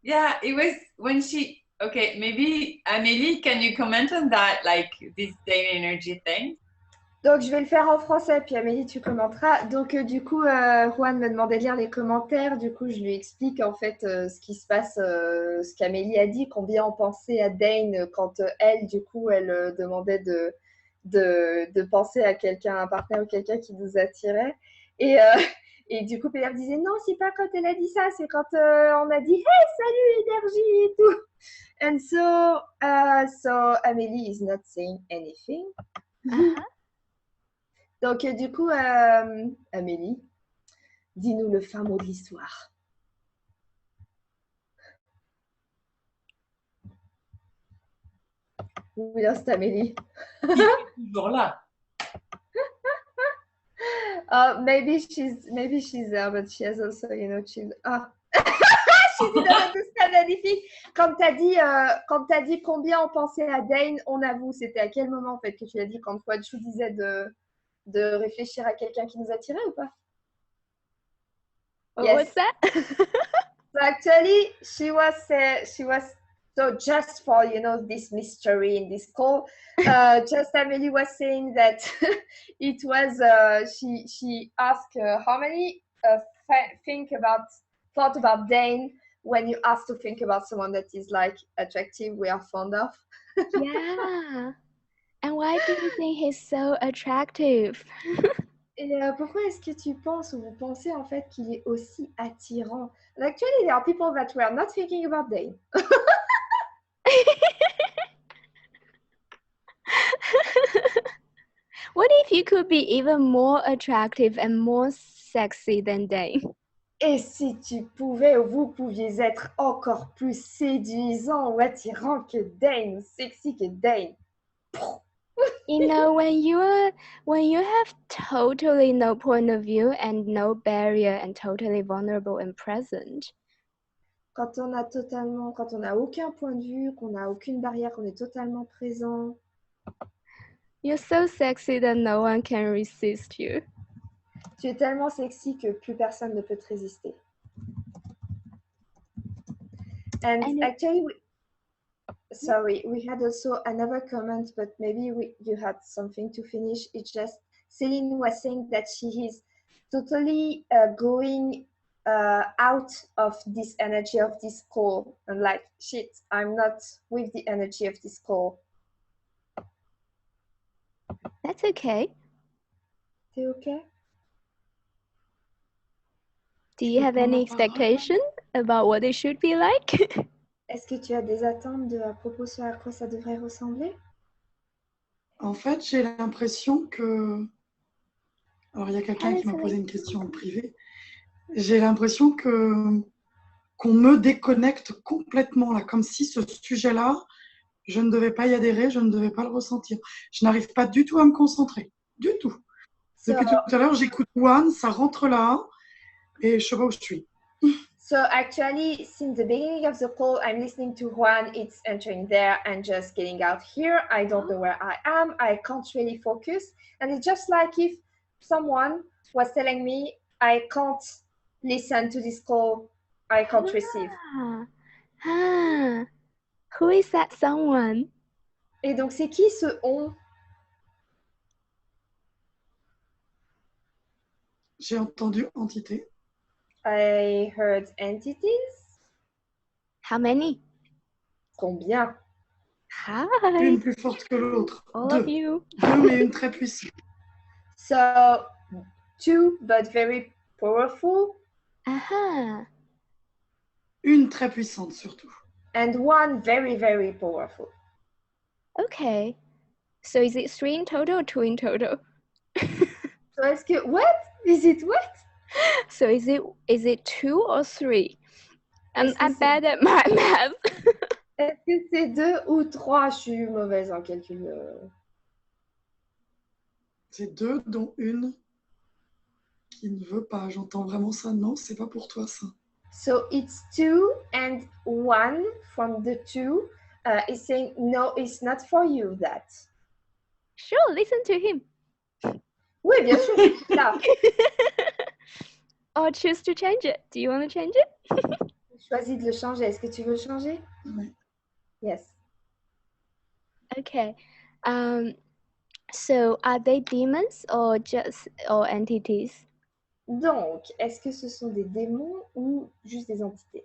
Speaker 3: Yeah, it was when she, okay, maybe Amélie, can you comment on that, like this day energy thing?
Speaker 1: Donc, je vais le faire en français, puis Amélie, tu commenteras. Donc, du coup, Juan me demandait de lire les commentaires. Du coup, je lui explique en fait ce qui se passe, ce qu'Amélie a dit, combien on pensait à Dane quand elle, du coup, elle demandait de penser à quelqu'un, un partenaire ou quelqu'un qui nous attirait. Et du coup, Pierre disait non, c'est pas quand elle a dit ça, c'est quand on a dit hey, salut, énergie et tout. And so Amélie is not saying anything.
Speaker 2: Uh-huh.
Speaker 1: Donc, du coup, Amélie, dis-nous le fin mot de l'histoire. Oui, c'est Amélie.
Speaker 3: Il est toujours là.
Speaker 1: Maybe she's there, but she has also, she didn't understand anything. Quand t'as dit combien on pensait à Dane, on avoue, c'était à quel moment en fait que tu l'as dit quand Fouadchou disait de réfléchir à quelqu'un qui nous attirait ou pas?
Speaker 2: What's that?
Speaker 1: So actually, she was so just for this mystery in this call, just Amélie was saying that it was she asked how many thought about Dane when you ask to think about someone that is like attractive, we are fond of.
Speaker 2: Yeah. And why do you think he's so attractive?
Speaker 1: Et pourquoi est-ce que tu penses ou vous pensez en fait qu'il est aussi attirant? And actually, there are people that were not thinking about Dane.
Speaker 2: What if you could be even more attractive and more sexy than Dane?
Speaker 1: Et si tu pouvais ou vous pouviez être encore plus séduisant ou attirant que Dane, sexy que Dane.
Speaker 2: You know, when you have totally no point of view and no barrier and totally vulnerable and present.
Speaker 1: Quand on n'a aucun point de vue, qu'on n'a aucune barrière, qu'on est totalement présent.
Speaker 2: You're so sexy that no one can resist you.
Speaker 1: Tu es tellement sexy que plus personne ne peut te résister. And actually, we had also another comment, but maybe you had something to finish. It's just Céline was saying that she is totally going out of this energy of this call, and like, shit, I'm not with the energy of this call.
Speaker 2: That's okay.
Speaker 1: T'es okay?
Speaker 2: Do you have any expectation about what it should be like?
Speaker 1: Est-ce que tu as des attentes à propos de à quoi ça devrait ressembler?
Speaker 4: En fait, j'ai l'impression que... Alors, il y a quelqu'un qui m'a posé une question en privé. J'ai l'impression qu'on me déconnecte complètement, là, comme si ce sujet-là, je ne devais pas y adhérer, je ne devais pas le ressentir. Je n'arrive pas du tout à me concentrer, du tout. Depuis tout à l'heure, j'écoute One, ça rentre là, et je sais pas où je suis.
Speaker 1: So actually, since the beginning of the call, I'm listening to Juan, it's entering there and just getting out here. I don't know where I am. I can't really focus. And it's just like if someone was telling me, I can't listen to this call, I can't receive.
Speaker 2: Who is that someone?
Speaker 1: Et donc, c'est qui ce on?
Speaker 4: J'ai entendu entité.
Speaker 1: I heard entities.
Speaker 2: How many?
Speaker 1: Combien?
Speaker 2: Hi.
Speaker 4: Une plus forte que l'autre.
Speaker 2: All of you.
Speaker 4: Deux, mais une très puissante.
Speaker 1: So, two, but very powerful.
Speaker 4: Une très puissante surtout.
Speaker 1: And one very, very powerful.
Speaker 2: Okay. So is it 3 in total or 2 in total?
Speaker 1: So est-ce que, what? Is it what?
Speaker 2: So is it 2 or 3? I'm bad at my math.
Speaker 1: Est-ce que c'est 2 ou 3? Je suis mauvaise en calcul.
Speaker 4: C'est 2, dont une qui ne veut pas. J'entends vraiment ça. Non, c'est pas pour toi, ça.
Speaker 1: So it's 2 and 1 from the 2 is saying, no, it's not for you, that.
Speaker 2: Sure, listen to him.
Speaker 1: Oui, bien sûr, c'est ça.
Speaker 2: Or choose to change it. Do you want to change it?
Speaker 1: Choisis de le changer. Est-ce que tu veux le changer?
Speaker 4: Oui.
Speaker 1: Yes.
Speaker 2: Okay. So are they demons or entities?
Speaker 1: Donc, est-ce que ce sont des démons ou juste des entités?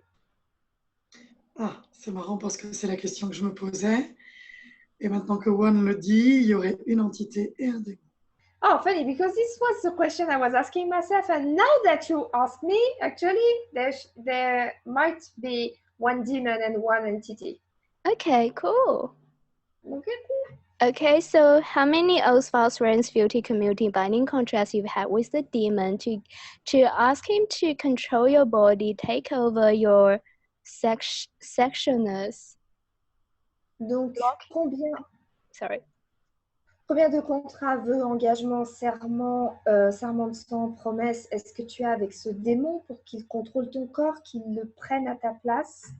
Speaker 4: Ah, c'est marrant parce que c'est la question que je me posais. Et maintenant que One le dit, il y aurait une entité et un démon.
Speaker 1: Oh, funny, because this was the question I was asking myself, and now that you ask me, actually, there might be one demon and one entity.
Speaker 2: Okay, cool.
Speaker 1: Okay, cool.
Speaker 2: Okay, so how many Oswald's Friends Fealty Community binding contracts you've had with the demon to ask him to control your body, take over your sexualness?
Speaker 1: Donc,
Speaker 2: Combien
Speaker 1: de contrats, vœux, engagements, serments, serments de sang, promesses est-ce que tu as avec ce démon pour qu'il contrôle ton corps, qu'il le prenne à ta place?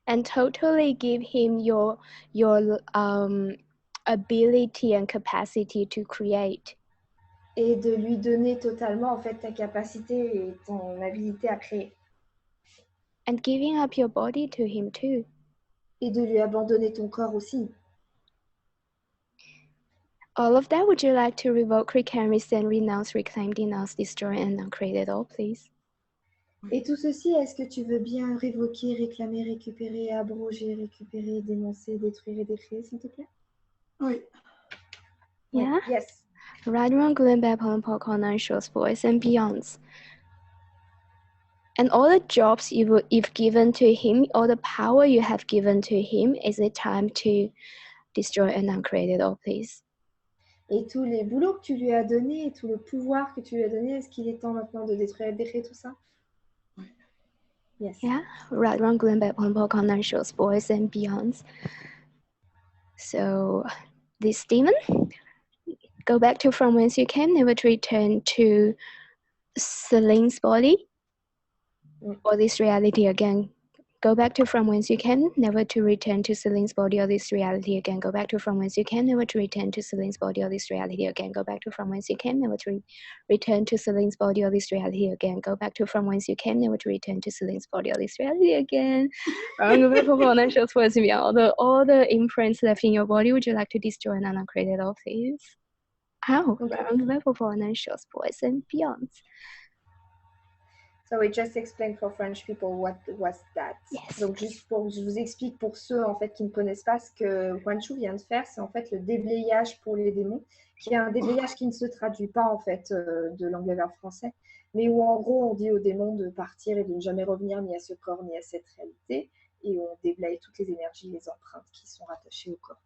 Speaker 2: And totally give him your ability and capacity to create.
Speaker 1: Et de lui donner totalement en fait ta capacité et ton habilité à créer.
Speaker 2: And giving up your body to him too.
Speaker 1: Et de lui abandonner ton corps aussi.
Speaker 2: All of that, would you like to revoke, reclaim, rescind, renounce, reclaim, denounce, destroy, and uncreate it all, please?
Speaker 1: Et tout ceci, est-ce que tu veux bien révoquer, réclamer, récupérer, abroger, récupérer, dénoncer, détruire et décrire, s'il te plaît?
Speaker 4: Oui.
Speaker 2: Yeah?
Speaker 1: Yes.
Speaker 2: Right, wrong, good, bad, pollen, polka, nine shorts, boys, and beyonds. And all the jobs you've given to him, all the power you have given to him, is it time to destroy and uncreate it all, please?
Speaker 1: Et tous les boulots que tu lui as donnés, et tout le pouvoir que tu lui as donné, est-ce qu'il est temps maintenant de détruire et de décrire tout ça?
Speaker 4: Oui.
Speaker 1: Yes.
Speaker 2: Yeah, right, wrong, going back on conscious boys and beyonds. So this demon, go back to from whence you came, never to return to Celine's body or this reality again. Go back to from whence you came, never to return to Celine's body or this reality again. Go back to from whence you came, never to return to Celine's body or this reality again. Go back to from whence you came, never to return to Celine's body or this reality again. Go back to from whence you came, never to return to Celine's body or this reality again. All the imprints left in your body, would you like to destroy and uncreate it all, please? How? Shows boys and beyonds.
Speaker 1: So we just explained for French people what was that.
Speaker 2: Yes.
Speaker 1: Donc juste pour, je vous explique pour ceux en fait qui ne connaissent pas ce que Guanchu vient de faire, c'est en fait le déblayage pour les démons, qui est un déblayage qui ne se traduit pas en fait de l'anglais vers le français, mais où en gros on dit aux démons de partir et de ne jamais revenir ni à ce corps ni à cette réalité, et on déblaye toutes les énergies, les empreintes qui sont rattachées au corps.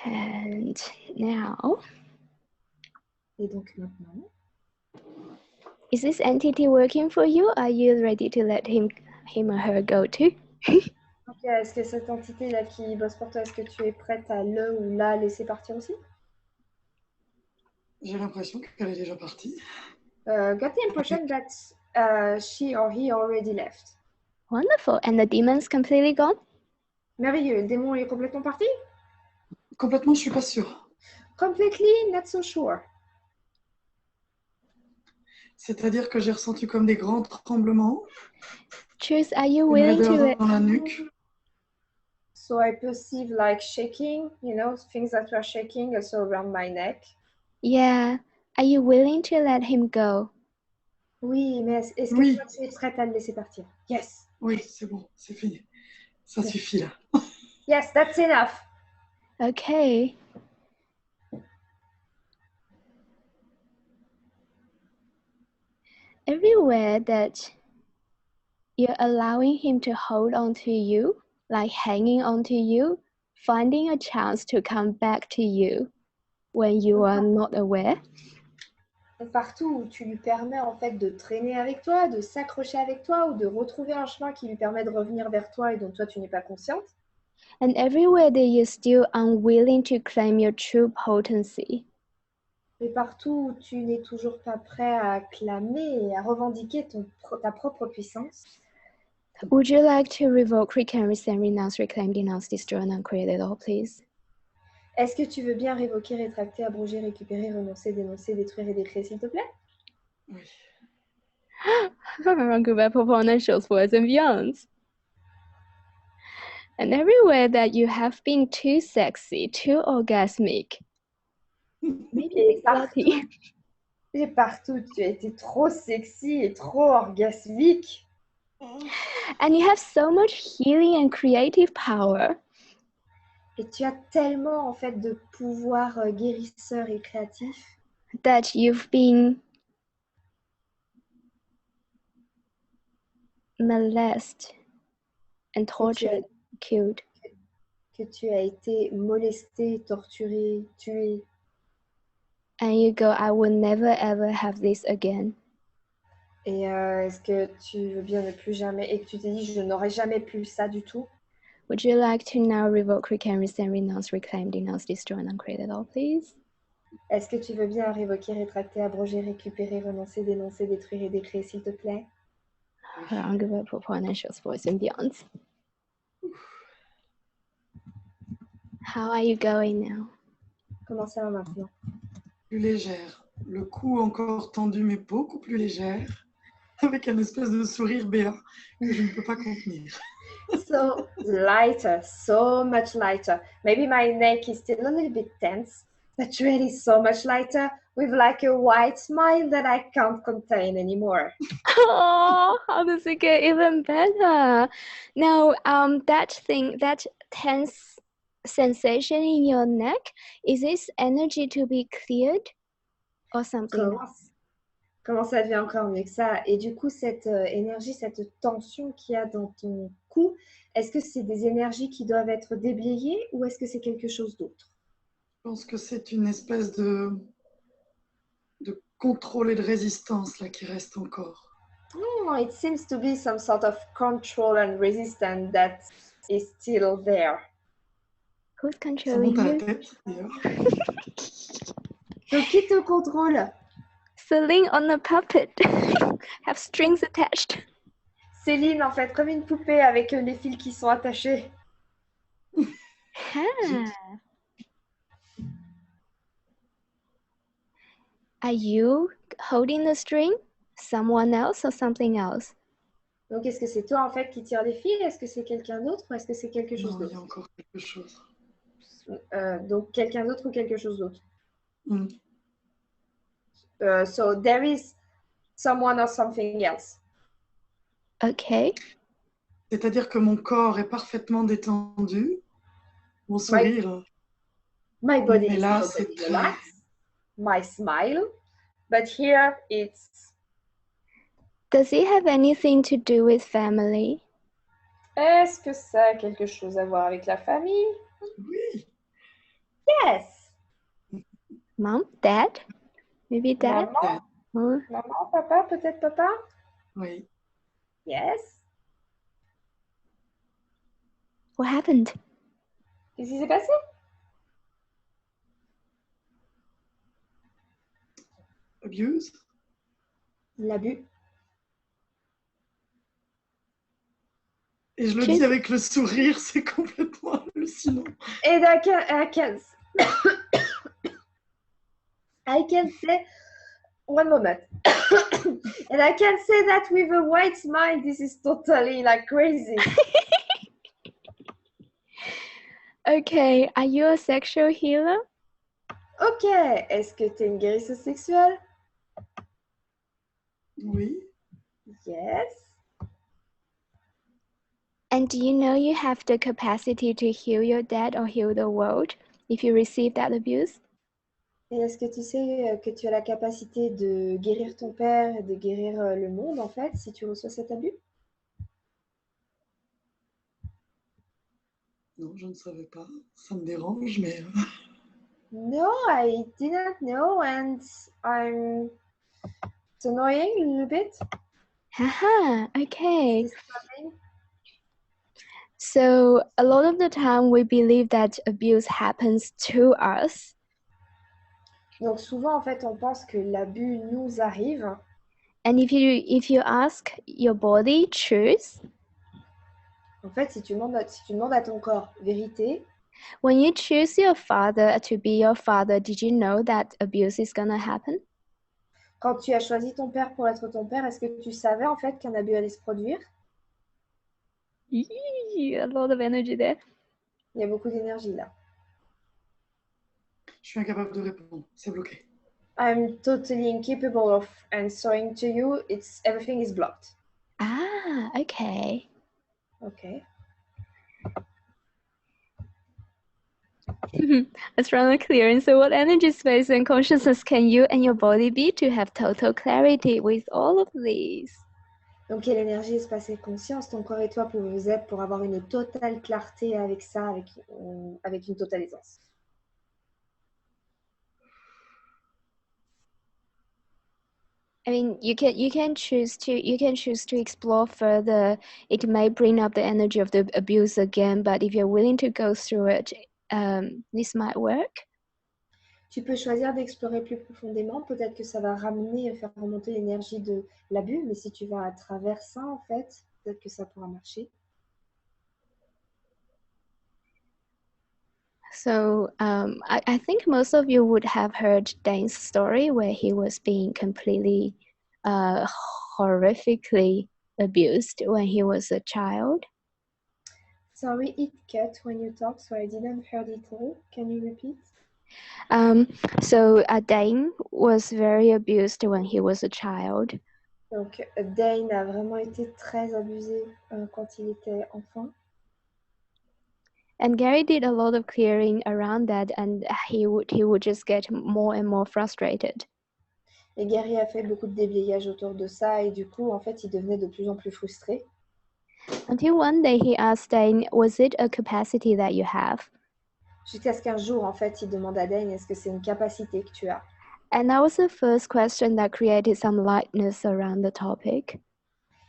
Speaker 2: And now,
Speaker 1: Et donc maintenant,
Speaker 2: is this entity working for you? Are you ready to let him or her go too?
Speaker 1: ok, est-ce que cette entité là qui bosse pour toi, est-ce que tu es prête à le ou la laisser partir aussi?
Speaker 4: J'ai l'impression qu'elle est déjà partie.
Speaker 1: Got the impression that she or he already left.
Speaker 2: Wonderful. And the demon's completely gone?
Speaker 1: Merveilleux. Le démon est complètement parti?
Speaker 4: Complètement, je suis pas sûre.
Speaker 1: Completely not so sure.
Speaker 4: C'est-à-dire que j'ai ressenti comme des grands tremblements,
Speaker 2: Choose, are you
Speaker 4: une
Speaker 2: willing
Speaker 4: raideur
Speaker 2: to
Speaker 4: dans la nuque.
Speaker 1: So I perceive like shaking, you know, things that were shaking also around my neck.
Speaker 2: Yeah. Are you willing to let him go?
Speaker 1: Oui, mais est-ce que
Speaker 4: Oui.
Speaker 1: toi, tu es prête à le laisser partir? Yes.
Speaker 4: Oui, c'est bon, c'est fini. Ça suffit là.
Speaker 1: Yes, that's enough.
Speaker 2: Okay. Everywhere that you're allowing him to hold on to you, like hanging on to you, finding a chance to come back to you when you are not aware.
Speaker 1: Partout où tu lui permets en fait de traîner avec toi, de s'accrocher avec toi ou de retrouver un chemin qui lui permet de revenir vers toi et dont toi tu n'es pas consciente.
Speaker 2: And everywhere that you're still unwilling to claim your true potency.
Speaker 1: Et partout où tu n'es toujours pas prêt à clamer et à revendiquer ta propre puissance.
Speaker 2: Would you like to revoke, reclaim, rescind, renounce, reclaim, denounce, destroy, and uncreate it all, please?
Speaker 1: Est-ce que tu veux bien révoquer, rétracter, abroger, récupérer, renoncer, dénoncer, détruire et décréer, s'il te plaît?
Speaker 4: Oui.
Speaker 2: Shows words and beyonds. And everywhere that you have been too sexy, too orgasmic, maybe
Speaker 1: Et
Speaker 2: slutty.
Speaker 1: partout, tu as été trop sexy et trop orgasmique.
Speaker 2: And you have so much healing and creative power.
Speaker 1: Et tu as tellement en fait de pouvoir guérisseur et créatif
Speaker 2: That you've been molested and tortured, killed.
Speaker 1: que tu as été molesté, torturé, tué.
Speaker 2: And you go, I will never ever have this again.
Speaker 1: Et est-ce que tu veux bien ne plus jamais, et que tu t'es dit, je n'aurai jamais plus ça du tout?
Speaker 2: Would you like to now revoke, reclaim, rescind, renounce, reclaim, denounce, destroy, and uncreate it all, please?
Speaker 1: Est-ce que tu veux bien révoquer, rétracter, abroger, récupérer, renoncer, dénoncer, détruire et décréer, s'il te plaît?
Speaker 2: Voice and beyond. How are you going now?
Speaker 1: Comment ça va maintenant?
Speaker 4: Plus légère. Le cou encore tendu, mais beaucoup plus légère. Avec un espèce de sourire béat que je ne peux pas contenir.
Speaker 1: So lighter, so much lighter. Maybe my neck is still a little bit tense, but really so much lighter, with like a white smile that I can't contain anymore.
Speaker 2: Oh, how does it get even better? Now, that tense sensation in your neck, is this energy to be cleared or something else?
Speaker 1: Comment ça devient encore mieux que ça? Et du coup, cette énergie, cette tension qu'il y a dans ton cou, est-ce que c'est des énergies qui doivent être déblayées ou est-ce que c'est quelque chose d'autre?
Speaker 4: Je pense que c'est une espèce de contrôle et de résistance là qui reste encore.
Speaker 1: Oh, it seems to be some sort of control and resistance that is still there.
Speaker 2: Who's
Speaker 4: Ça monte
Speaker 2: controlling
Speaker 4: à la
Speaker 2: you?
Speaker 4: tête, d'ailleurs.
Speaker 1: Donc, qui te contrôle?
Speaker 2: Céline on a puppet. Have strings attached.
Speaker 1: Céline, en fait, comme une poupée avec les fils qui sont attachés.
Speaker 2: Ah. Are you holding the string? Someone else or something else?
Speaker 1: Donc, est-ce que c'est toi, en fait, qui tire les fils? Est-ce que c'est quelqu'un d'autre ou est-ce que c'est quelque chose
Speaker 4: Non, il y a
Speaker 1: d'autre?
Speaker 4: encore quelque chose.
Speaker 1: Donc, quelqu'un d'autre ou quelque chose d'autre.
Speaker 4: Mm.
Speaker 1: So, there is someone or something else.
Speaker 2: Okay.
Speaker 4: C'est-à-dire que mon corps est parfaitement détendu, mon sourire.
Speaker 1: My body
Speaker 4: Mais
Speaker 1: is
Speaker 4: là,
Speaker 1: totally
Speaker 4: c'est très...
Speaker 1: relaxed. My smile. But here, it's...
Speaker 2: Does it have anything to do with family?
Speaker 1: Est-ce que ça a quelque chose à voir avec la famille?
Speaker 4: Oui.
Speaker 1: Yes.
Speaker 2: Mom? Dad? Maybe dad?
Speaker 1: Maman,
Speaker 2: Or-
Speaker 1: maman, papa, peut-être papa?
Speaker 4: Oui.
Speaker 1: Yes.
Speaker 2: What happened?
Speaker 1: Qu'est-ce qui s'est passé?
Speaker 4: Abuse.
Speaker 1: L'abus.
Speaker 4: Et je le dis avec le sourire, c'est complètement hallucinant.
Speaker 1: And I can say, one moment. And I can say that with a white smile, this is totally like crazy.
Speaker 2: Okay, are you a sexual healer?
Speaker 1: Ok, est-ce que tu es une guérisseuse sexuelle?
Speaker 4: Oui.
Speaker 1: Yes.
Speaker 2: And do you know you have the capacity to heal your dad or heal the world if you receive that abuse?
Speaker 1: Et est-ce que tu sais que tu as la capacité de guérir ton père et de guérir le monde, en fait, si tu reçois cet abus?
Speaker 4: Non, je ne savais pas. Ça me dérange, mais...
Speaker 1: No, I didn't know, and it's annoying a little bit.
Speaker 2: Haha, okay.
Speaker 1: Disturbing.
Speaker 2: So a lot of the time we believe that abuse happens to us.
Speaker 1: Donc souvent, en fait, on pense que l'abus nous arrive.
Speaker 2: And if you ask your body truth,
Speaker 1: En fait, si tu demandes à ton corps vérité,
Speaker 2: when you choose your father to be your father, did you know that abuse is gonna happen?
Speaker 1: quand tu as choisi ton père pour être ton père, est-ce que tu savais en fait qu'un abus allait se produire?
Speaker 2: A lot of energy there.
Speaker 1: Il y a beaucoup d'énergie là.
Speaker 4: Je suis incapable de répondre. C'est bloqué.
Speaker 1: I'm totally incapable of answering to you. Everything is blocked.
Speaker 2: Ah, okay.
Speaker 1: Okay.
Speaker 2: That's rather clear. And so what energy, space, and consciousness can you and your body be to have total clarity with all of these?
Speaker 1: Donc, quelle énergie, espace et conscience, ton corps et toi pouvez être pour avoir une totale clarté avec ça, avec une totale aisance?
Speaker 2: I mean, you can choose to explore further. It may bring up the energy of the abuse again, but if you're willing to go through it, this might work.
Speaker 1: Tu peux choisir d'explorer plus profondément. Peut-être que ça va ramener, faire remonter l'énergie de l'abus, mais si tu vas à travers ça, en fait, peut-être que ça pourra marcher.
Speaker 2: So I think most of you would have heard Dane's story where he was being completely horrifically abused when he was a child.
Speaker 1: Sorry, it cut when you talk, so I didn't hear it all. Can you repeat?
Speaker 2: So Dane was very abused when he was a child.
Speaker 1: Donc, Dane a vraiment été très abusé quand il était enfant.
Speaker 2: And Gary did a lot of clearing around that, and he would just get more and more frustrated.
Speaker 1: Et Gary a fait beaucoup de déblayage autour de ça, et du coup, en fait, il devenait de plus en plus frustré.
Speaker 2: Until one day he asked Dane, was it a capacity that you have?
Speaker 1: Jusqu'à ce qu'un jour, en fait, il demande à Dane, est-ce que c'est une capacité que tu as?
Speaker 2: And that was the first question that created some lightness around the topic.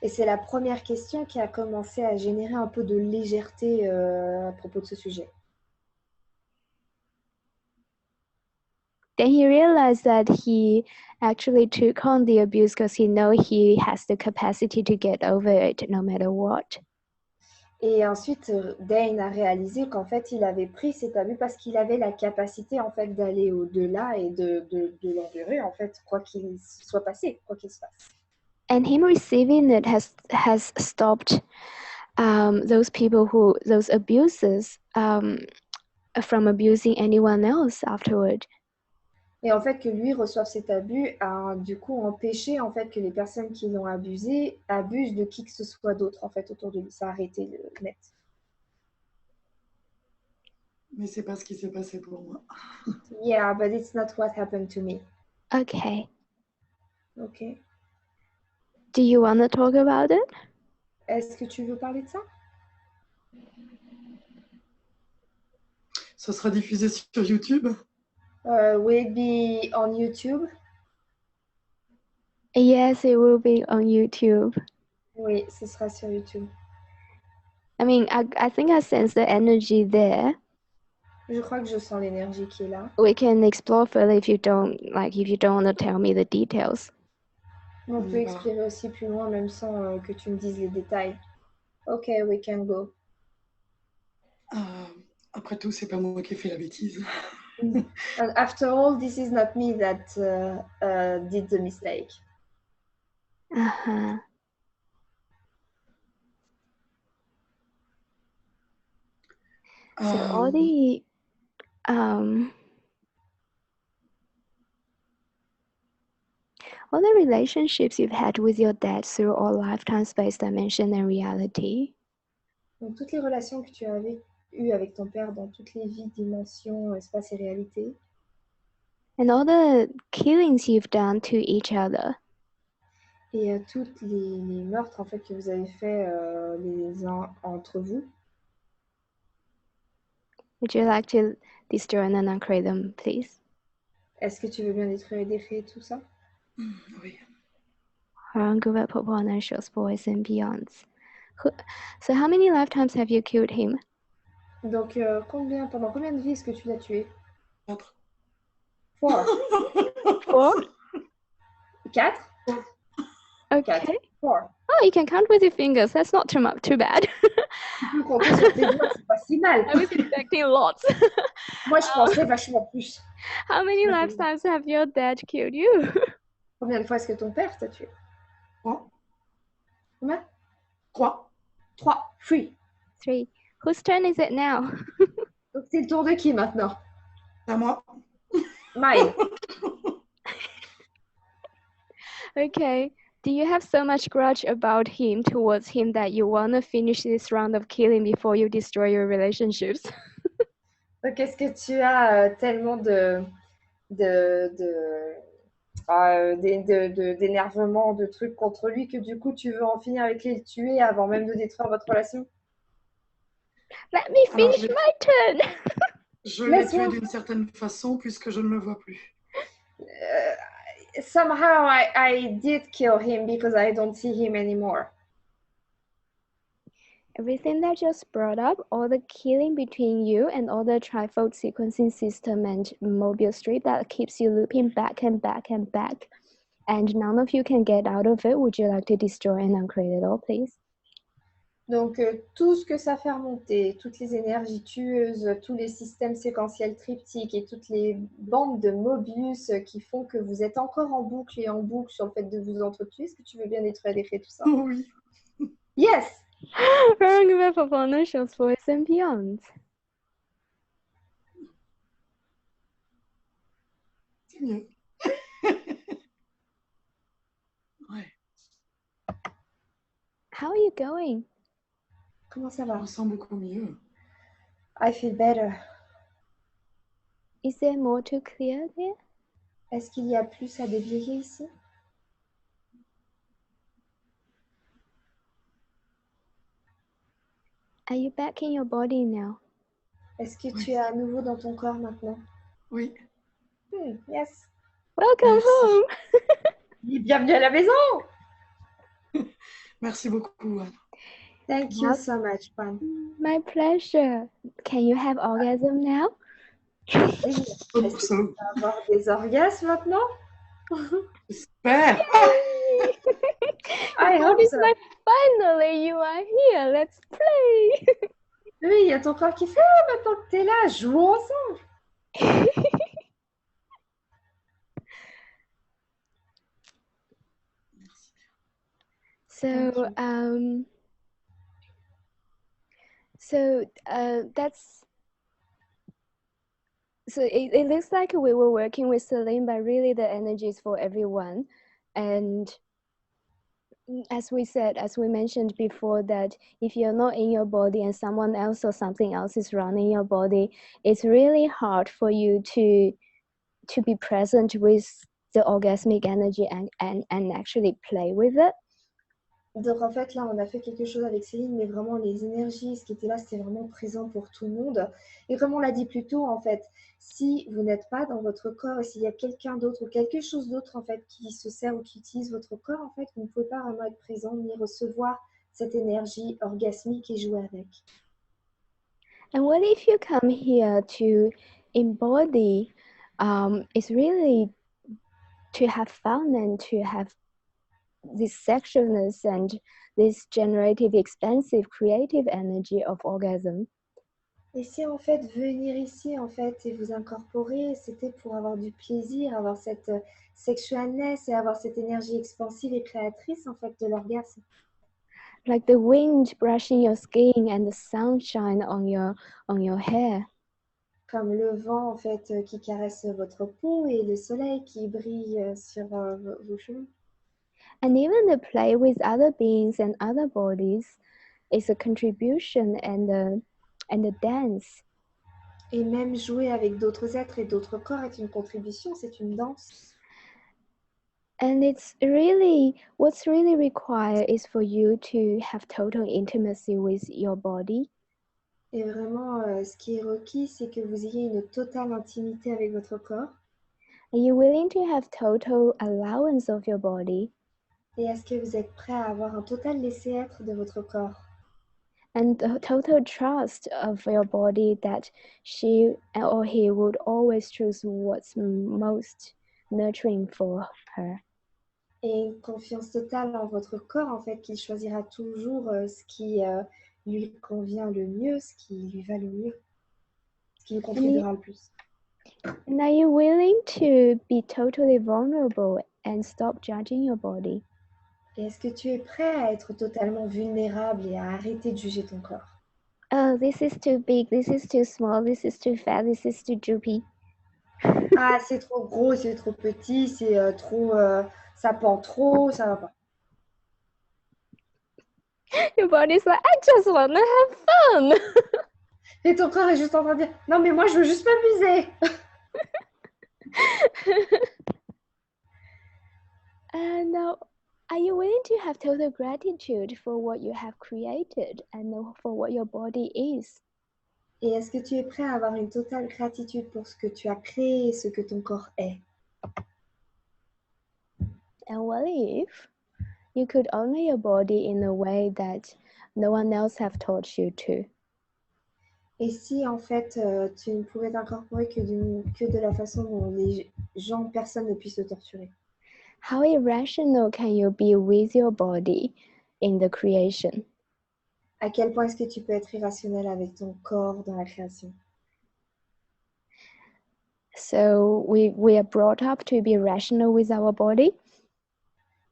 Speaker 1: Et c'est la première question qui a commencé à générer un peu de légèreté à propos de ce sujet.
Speaker 2: Then he realized that he actually took on the abuse because he know he has the capacity to get over it no matter what.
Speaker 1: Et ensuite, Dane a réalisé qu'en fait, il avait pris cet abus parce qu'il avait la capacité en fait d'aller au-delà et de l'endurer en fait, quoi qu'il soit passé, quoi qu'il se passe.
Speaker 2: And him receiving it has stopped those abusers from abusing anyone else afterward.
Speaker 1: Et en fait, que lui reçoive cet abus a du coup empêché en fait que les personnes qui l'ont abusé abusent de qui que ce soit d'autre en fait autour de lui. Ça a arrêté le net.
Speaker 4: Mais c'est pas ce qui s'est passé pour moi.
Speaker 1: Yeah, but it's not what happened to me.
Speaker 2: Okay.
Speaker 1: Ok.
Speaker 2: Do you want to talk about it?
Speaker 1: Est-ce que tu veux parler de ça?
Speaker 4: Ça sera diffusé sur YouTube?
Speaker 1: Will it be on YouTube?
Speaker 2: Yes, it will be on YouTube.
Speaker 1: Oui, ce sera sur YouTube.
Speaker 2: I mean, I think I sense the energy there.
Speaker 1: Je crois que je sens l'énergie qui est là.
Speaker 2: We can explore further if you don't want to tell me the details.
Speaker 1: On peut explorer aussi plus loin même sans que tu me dises les détails. Ok, we can go.
Speaker 4: Après tout, c'est pas moi qui ai fait la bêtise.
Speaker 1: And after all, this is not me that did the mistake.
Speaker 2: Uh-huh. So all the relationships you've had with your dad through all lifetime, space, dimension, and reality.
Speaker 1: Donc toutes les relations que tu avais eues avec ton père dans toutes les vies, dimensions, espace et réalité.
Speaker 2: And all the killings you've done to each other.
Speaker 1: Et toutes les meurtres en fait que vous avez fait les uns entre vous.
Speaker 2: Would you like to destroy and uncreate them, please?
Speaker 1: Est-ce que tu veux bien détruire et décrire tout ça?
Speaker 4: Oui.
Speaker 2: Boys and beyonds. So how many lifetimes have you killed him?
Speaker 1: Donc pendant combien de vies est-ce que tu l'as tué?
Speaker 4: 4.
Speaker 2: 4?
Speaker 1: 4?
Speaker 2: Okay.
Speaker 1: 4.
Speaker 2: Oh, you can count with your fingers. That's not too bad.
Speaker 1: Tu peux compter sur tes doigts, c'est pas si mal.
Speaker 2: I was expecting lots.
Speaker 1: Moi, je pensais vachement plus.
Speaker 2: How many lifetimes have your dad killed you?
Speaker 1: Combien de fois est-ce que ton père t'a tué?
Speaker 4: 3.
Speaker 1: Combien?
Speaker 4: 3.
Speaker 1: 3.
Speaker 2: 3. Whose turn is it now?
Speaker 1: Donc, c'est le tour de qui maintenant?
Speaker 4: À moi.
Speaker 1: Mine.
Speaker 2: Okay. Do you have so much grudge towards him that you want to finish this round of killing before you destroy your relationships?
Speaker 1: Donc, est-ce que tu as tellement d'énervement, de trucs contre lui que du coup, tu veux en finir avec lui et le tuer avant même de détruire votre relation?
Speaker 2: Let me finish my turn!
Speaker 4: Je l'ai tué d'une certaine façon puisque je ne le vois plus.
Speaker 1: Somehow I did kill him because I don't see him anymore.
Speaker 2: Everything that just brought up, all the killing between you and all the trifold sequencing system and Mobius Street that keeps you looping back and back and back, and none of you can get out of it. Would you like to destroy and uncreate it all, please?
Speaker 1: Donc, tout ce que ça fait remonter, toutes les énergies tueuses, tous les systèmes séquentiels triptyques et toutes les bandes de Mobius qui font que vous êtes encore en boucle et en boucle sur le fait de vous entretuer, est-ce que tu veux bien détruire et décrire tout ça?
Speaker 4: Oui.
Speaker 1: Yes!
Speaker 2: Boys and beyond.
Speaker 4: C'est mieux. Ouais.
Speaker 2: How are you going?
Speaker 1: Comment ça
Speaker 4: Je
Speaker 1: va?
Speaker 4: me sens beaucoup mieux.
Speaker 1: I feel better.
Speaker 2: Is there more to clear there?
Speaker 1: Est-ce qu'il y a plus à déblayer ici?
Speaker 2: Are you back in your body now?
Speaker 1: Est-ce que tu es à nouveau dans ton corps maintenant?
Speaker 4: Oui.
Speaker 1: Yes.
Speaker 2: Welcome home!
Speaker 1: Bienvenue à la maison!
Speaker 4: Merci beaucoup, Anne.
Speaker 1: Thank you so much, Juan.
Speaker 2: My pleasure. Can you have orgasm now?
Speaker 1: Oui, est-ce que tu vas avoir des orgasmes maintenant?
Speaker 4: J'espère.
Speaker 1: I hope so.
Speaker 2: Like, finally, you are here. Let's play.
Speaker 1: Oui, il y a ton corps qui fait ah, maintenant que tu es là, jouons ensemble.
Speaker 2: It looks like we were working with Celine, but really the energy is for everyone. And as we mentioned before, that if you're not in your body and someone else or something else is running your body, it's really hard for you to be present with the orgasmic energy and actually play with it.
Speaker 1: Donc en fait là on a fait quelque chose avec Céline, mais vraiment les énergies, ce qui était là, c'était vraiment présent pour tout le monde. Et comme on l'a dit plus tôt, en fait, si vous n'êtes pas dans votre corps et s'il y a quelqu'un d'autre ou quelque chose d'autre en fait qui se sert ou qui utilise votre corps, en fait, vous ne pouvez pas vraiment être présent ni recevoir cette énergie orgasmique et jouer avec.
Speaker 2: And what if you come here to embody? It's really to have fun and to have this sexualness and this generative, expansive, creative energy of orgasm.
Speaker 1: Et si en fait venir ici en fait et vous incorporer, c'était pour avoir du plaisir, avoir cette sexualness et avoir cette énergie expansive et créatrice en fait de l'orgasme.
Speaker 2: Like the wind brushing your skin and the sunshine on your hair.
Speaker 1: Comme le vent en fait qui caresse votre peau et le soleil qui brille sur vos cheveux.
Speaker 2: And even the play with other beings and other bodies is a contribution and a dance.
Speaker 1: Et même jouer avec d'autres êtres et d'autres corps est une contribution, c'est une danse.
Speaker 2: And it's really, what's really required is for you to have total intimacy with your body.
Speaker 1: Et vraiment, ce qui est requis, c'est que vous ayez une totale intimité avec votre corps.
Speaker 2: Are you willing to have total allowance of your body?
Speaker 1: Et est-ce que vous êtes prêt à avoir un total laisser-être de votre corps?
Speaker 2: And the total trust of your body that she or he would always choose what's most nurturing for her.
Speaker 1: Et une confiance totale en votre corps, en fait, qu'il choisira toujours ce qui lui convient le mieux, ce qui lui va le mieux, ce qui lui contribuera le plus.
Speaker 2: And are you willing to be totally vulnerable and stop judging your body?
Speaker 1: Et est-ce que tu es prêt à être totalement vulnérable et à arrêter de juger ton corps?
Speaker 2: Oh, this is too big, this is too small, this is too fat, this is too droopy.
Speaker 1: Ah, c'est trop gros, c'est trop petit, c'est trop, ça pend trop, ça va pas.
Speaker 2: Your body's like, I just want to have fun.
Speaker 1: Et ton corps est juste en train de dire, non mais moi je veux juste m'amuser.
Speaker 2: Now, are you willing to have total gratitude for what you have created and for what your body is?
Speaker 1: Et est-ce que tu es prêt à avoir une totale gratitude pour ce que tu as créé et ce que ton corps est?
Speaker 2: And what if you could honor your body in a way that no one else have taught you to?
Speaker 1: Et si en fait tu ne pouvais t'incorporer que de la façon dont les gens, personne ne puisse te torturer?
Speaker 2: How irrational can you be with your body in the creation?
Speaker 1: À quel point est-ce que tu peux être irrationnel avec ton corps dans la création?
Speaker 2: So we are brought up to be rational with our body.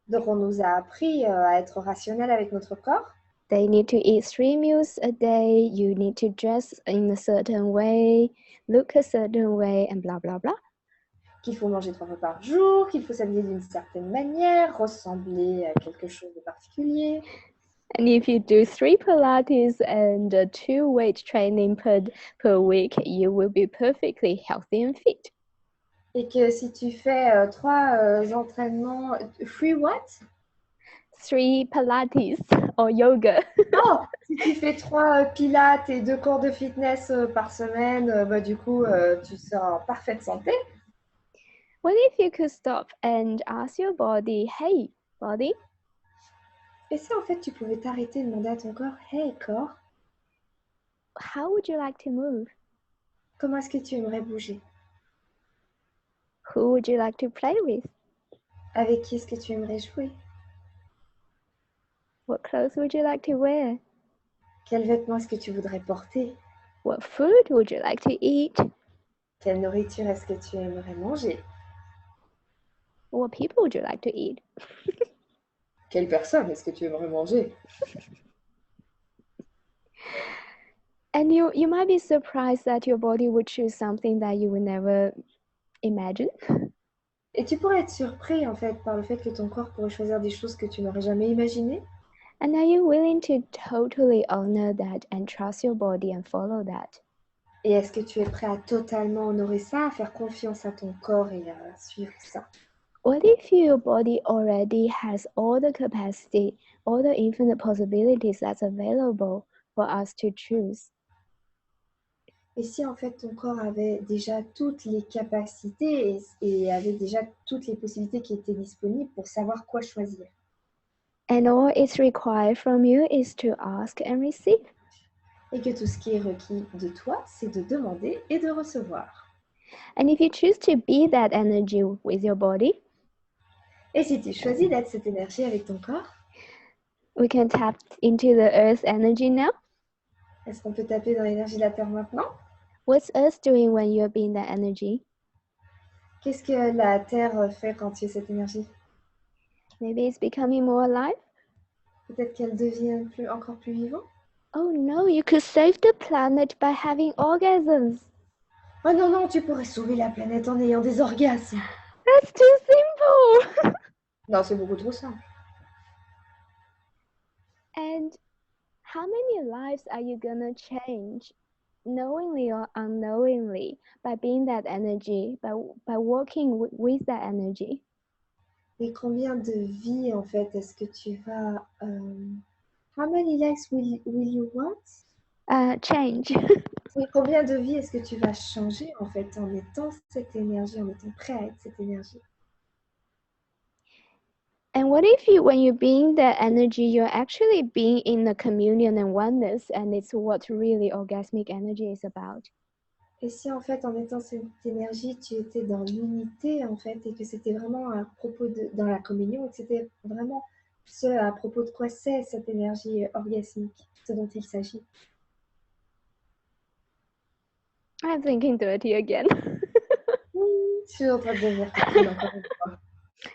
Speaker 1: Donc on nous a appris à être rationnel avec notre corps.
Speaker 2: They need to eat 3 meals a day. You need to dress in a certain way, look a certain way, and blah, blah, blah.
Speaker 1: Qu'il faut manger 3 fois par jour, qu'il faut s'habiller d'une certaine manière, ressembler à quelque chose de particulier.
Speaker 2: And if you do 3 Pilates and 2 weight training per week, you will be perfectly healthy and fit.
Speaker 1: Et que si tu fais 3 entraînements, 3 what?
Speaker 2: 3 Pilates or yoga.
Speaker 1: Oh, si tu fais 3 pilates et 2 cours de fitness par semaine, bah, du coup, tu seras en parfaite santé.
Speaker 2: What if you could stop and ask your body, hey, body?
Speaker 1: Et si en fait tu pouvais t'arrêter et demander à ton corps, hey corps,
Speaker 2: how would you like to move?
Speaker 1: comment est-ce que tu aimerais bouger?
Speaker 2: Who would you like to play with?
Speaker 1: Avec qui est-ce que tu aimerais jouer?
Speaker 2: What clothes would you like to wear?
Speaker 1: Quels vêtements est-ce que tu voudrais porter?
Speaker 2: What food would you like to eat?
Speaker 1: Quelle nourriture est-ce que tu aimerais manger?
Speaker 2: What people would you like to eat?
Speaker 1: Quelle personne est-ce que tu aimerais manger?
Speaker 2: And you might be surprised that your body would choose something that you would never imagine.
Speaker 1: Et tu pourrais être surpris en fait par le fait que ton corps pourrait choisir des choses que tu n'aurais jamais imaginées.
Speaker 2: And are you willing to totally honor that and trust your body and follow that?
Speaker 1: Et est-ce que tu es prêt à totalement honorer ça, à faire confiance à ton corps et à suivre ça?
Speaker 2: What if your body already has all the capacity, all the infinite possibilities that's available for us to choose?
Speaker 1: Et si en fait ton corps avait déjà toutes les capacités et avait déjà toutes les possibilités qui étaient disponibles pour savoir quoi choisir?
Speaker 2: And all it's required from you is to ask and receive.
Speaker 1: Et que tout ce qui est requis de toi, c'est de demander et de recevoir.
Speaker 2: And if you choose to be that energy with your body,
Speaker 1: Et si tu choisis d'être cette énergie avec ton corps,
Speaker 2: we can tap into the earth energy now.
Speaker 1: est-ce qu'on peut taper dans l'énergie de la Terre maintenant?
Speaker 2: What's Earth doing when you're being that energy?
Speaker 1: Qu'est-ce que la Terre fait quand tu es cette énergie?
Speaker 2: Maybe it's becoming more alive.
Speaker 1: Peut-être qu'elle devient encore plus vivante?
Speaker 2: Oh no, you could save the planet by having orgasms.
Speaker 1: Oh non, non, tu pourrais sauver la planète en ayant des orgasmes.
Speaker 2: That's too simple.
Speaker 1: Non, c'est beaucoup trop simple.
Speaker 2: And how many lives are you gonna change, knowingly or unknowingly, by being that energy, by working with that energy?
Speaker 1: Et combien de vies, en fait, est-ce que tu vas... How many lives will you want?
Speaker 2: Change.
Speaker 1: Et combien de vies est-ce que tu vas changer, en fait, en étant cette énergie, en étant prêt à être cette énergie?
Speaker 2: And what if you, when you're being that energy, you're actually being in the communion and oneness, and it's what really orgasmic energy is about?
Speaker 1: Et si, en fait, en étant cette énergie, tu étais dans l'unité, en fait, et que c'était vraiment à propos de... dans la communion, et que c'était vraiment ce à propos de quoi c'est cette énergie orgasmique, ce dont il s'agit.
Speaker 2: I'm thinking dirty again.
Speaker 1: Je suis en train de devenir coquine encore une fois.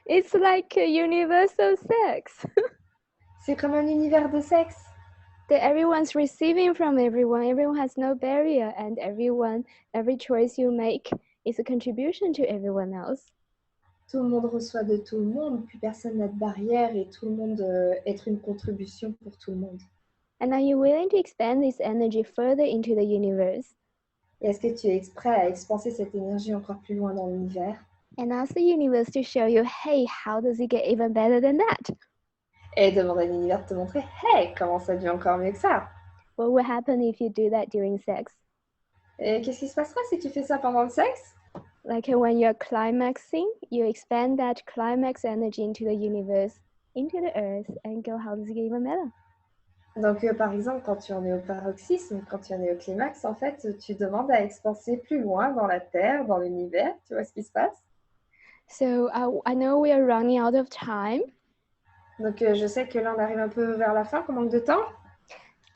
Speaker 2: It's like a universal sex.
Speaker 1: C'est comme un univers de sexe.
Speaker 2: That everyone's receiving from everyone. Everyone has no barrier, and every choice you make is a contribution to everyone else.
Speaker 1: Tout le monde reçoit de tout le monde, plus personne n'a de barrière et tout le monde être une contribution pour tout le monde.
Speaker 2: And are you willing to expand this energy further into the universe?
Speaker 1: Et est-ce que tu es prêt à expanser cette énergie encore plus loin dans l'univers?
Speaker 2: And ask the universe to show you, hey, how does it get even better than that?
Speaker 1: Et demander à l'univers de te montrer, hey, comment ça devient encore mieux que ça?
Speaker 2: What will happen if you do that during sex?
Speaker 1: Et qu'est-ce qui se passera si tu fais ça pendant le sexe?
Speaker 2: Like when you're climaxing, you expand that climax energy into the universe, into the earth, and go, how does it get even better?
Speaker 1: Donc, par exemple, quand tu en es au paroxysme, quand tu en es au climax, en fait, tu demandes à expanser plus loin dans la Terre, dans l'univers. Tu vois ce qui se passe?
Speaker 2: So I know we are running out of time.
Speaker 1: Donc, je sais que là, on arrive un peu vers la fin, qu'on manque de temps.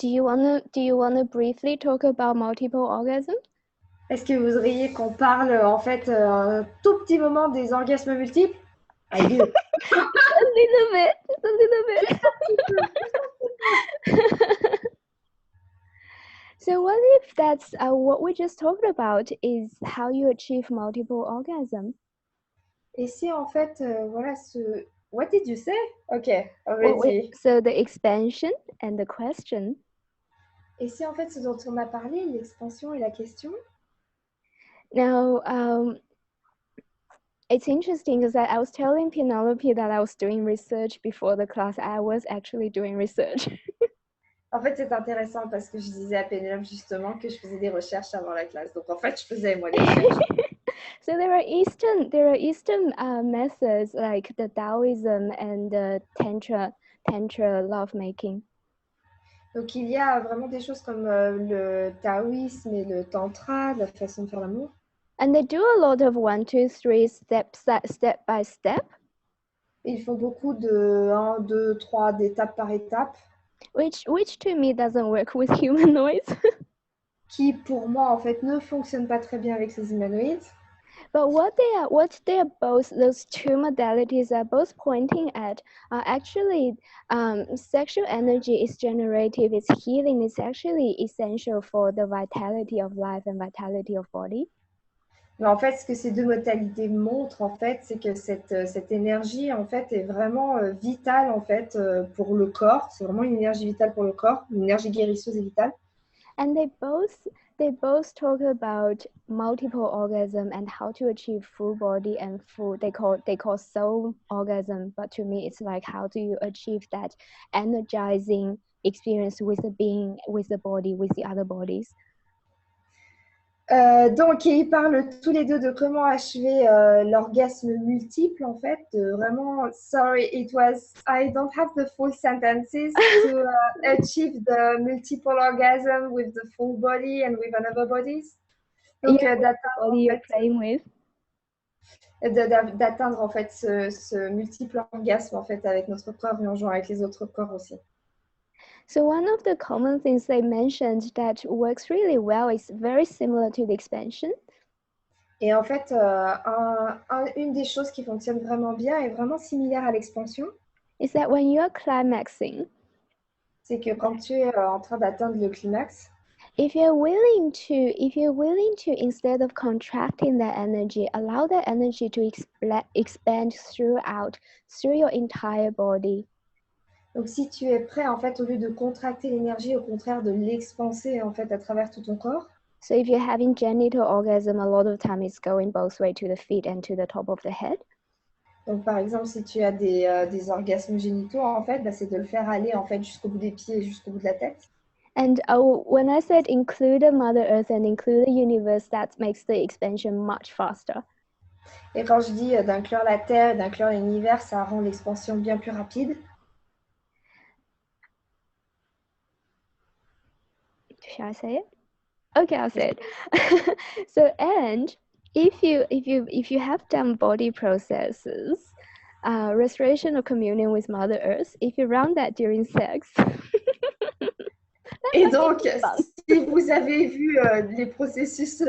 Speaker 2: Do you wanna briefly talk about multiple orgasms?
Speaker 1: Est-ce que vous voudriez qu'on parle, en fait, un tout petit moment des orgasmes multiples? Allez,
Speaker 2: A little bit, just a little bit. So what if that's what we just talked about is how you achieve multiple orgasms?
Speaker 1: Et si, en fait, voilà, What did you say? Okay, already.
Speaker 2: So the expansion and the question.
Speaker 1: Et si, en fait, ce dont on a parlé, l'expansion et la question?
Speaker 2: Now, it's interesting because I was telling Penelope that I was doing research before the class. I was actually doing research.
Speaker 1: En fait, c'est intéressant parce que je disais à Pénélope justement que je faisais des recherches avant la classe. Donc, en fait, je faisais moi des recherches.
Speaker 2: So there are Eastern methods like the Taoism and the Tantra tantra lovemaking.
Speaker 1: Donc il y a vraiment des choses comme le taoïsme et le tantra, la façon de faire l'amour.
Speaker 2: And they do a lot of 1, 2, 3 steps, step by step.
Speaker 1: Ils font beaucoup de 1, 2, 3 d'étape par étape.
Speaker 2: Which to me doesn't work with humanoids.
Speaker 1: Qui pour moi en fait ne fonctionne pas très bien avec ces humanoïdes.
Speaker 2: But what they are both, those two modalities are both pointing at are actually sexual energy is generative, it's healing, it's actually essential for the vitality of life and vitality of body.
Speaker 1: Mais en fait, ce que ces deux modalités montrent, en fait, c'est que cette énergie, en fait, est vraiment vitale, en fait, pour le corps. C'est vraiment une énergie vitale pour le corps, une énergie guérisseuse et vitale.
Speaker 2: And they both talk about multiple orgasm and how to achieve full body and full, they call soul orgasm, but to me it's like how do you achieve that energizing experience with the being, with the body, with the other bodies.
Speaker 1: Donc, ils parlent tous les deux de comment achever l'orgasme multiple, en fait, de vraiment, sorry, I don't have the full sentences to achieve the multiple orgasm with the full body and with another bodies. Donc, d'atteindre en fait ce multiple orgasme en fait avec notre corps et en jouant avec les autres corps aussi.
Speaker 2: So one of the common things they mentioned that works really well is very similar to the expansion.
Speaker 1: Et en fait, une des choses qui fonctionne vraiment bien et vraiment similaire à l'expansion,
Speaker 2: is that when you are climaxing,
Speaker 1: c'est que quand tu es en train d'atteindre le climax,
Speaker 2: if you're willing to instead of contracting that energy, allow that energy to expand through your entire body.
Speaker 1: Donc, si tu es prêt, en fait, au lieu de contracter l'énergie, au contraire de l'expanser, en fait, à travers tout ton corps.
Speaker 2: So if you're having genital orgasm, a lot of time it's going both way to the feet and to the top of the head.
Speaker 1: Donc, par exemple, si tu as des orgasmes génitaux, en fait, bah, c'est de le faire aller, en fait, jusqu'au bout des pieds et jusqu'au bout de la tête.
Speaker 2: And when I said include the Mother Earth and include the universe, that makes the expansion much faster.
Speaker 1: Et quand je dis d'inclure la Terre, d'inclure l'univers, ça rend l'expansion bien plus rapide.
Speaker 2: Shall I say it? Okay, I'll say it. So, and if you have done body processes, restoration of communion with Mother Earth, if you run that during sex.
Speaker 1: Et donc, si vous avez vu les processus,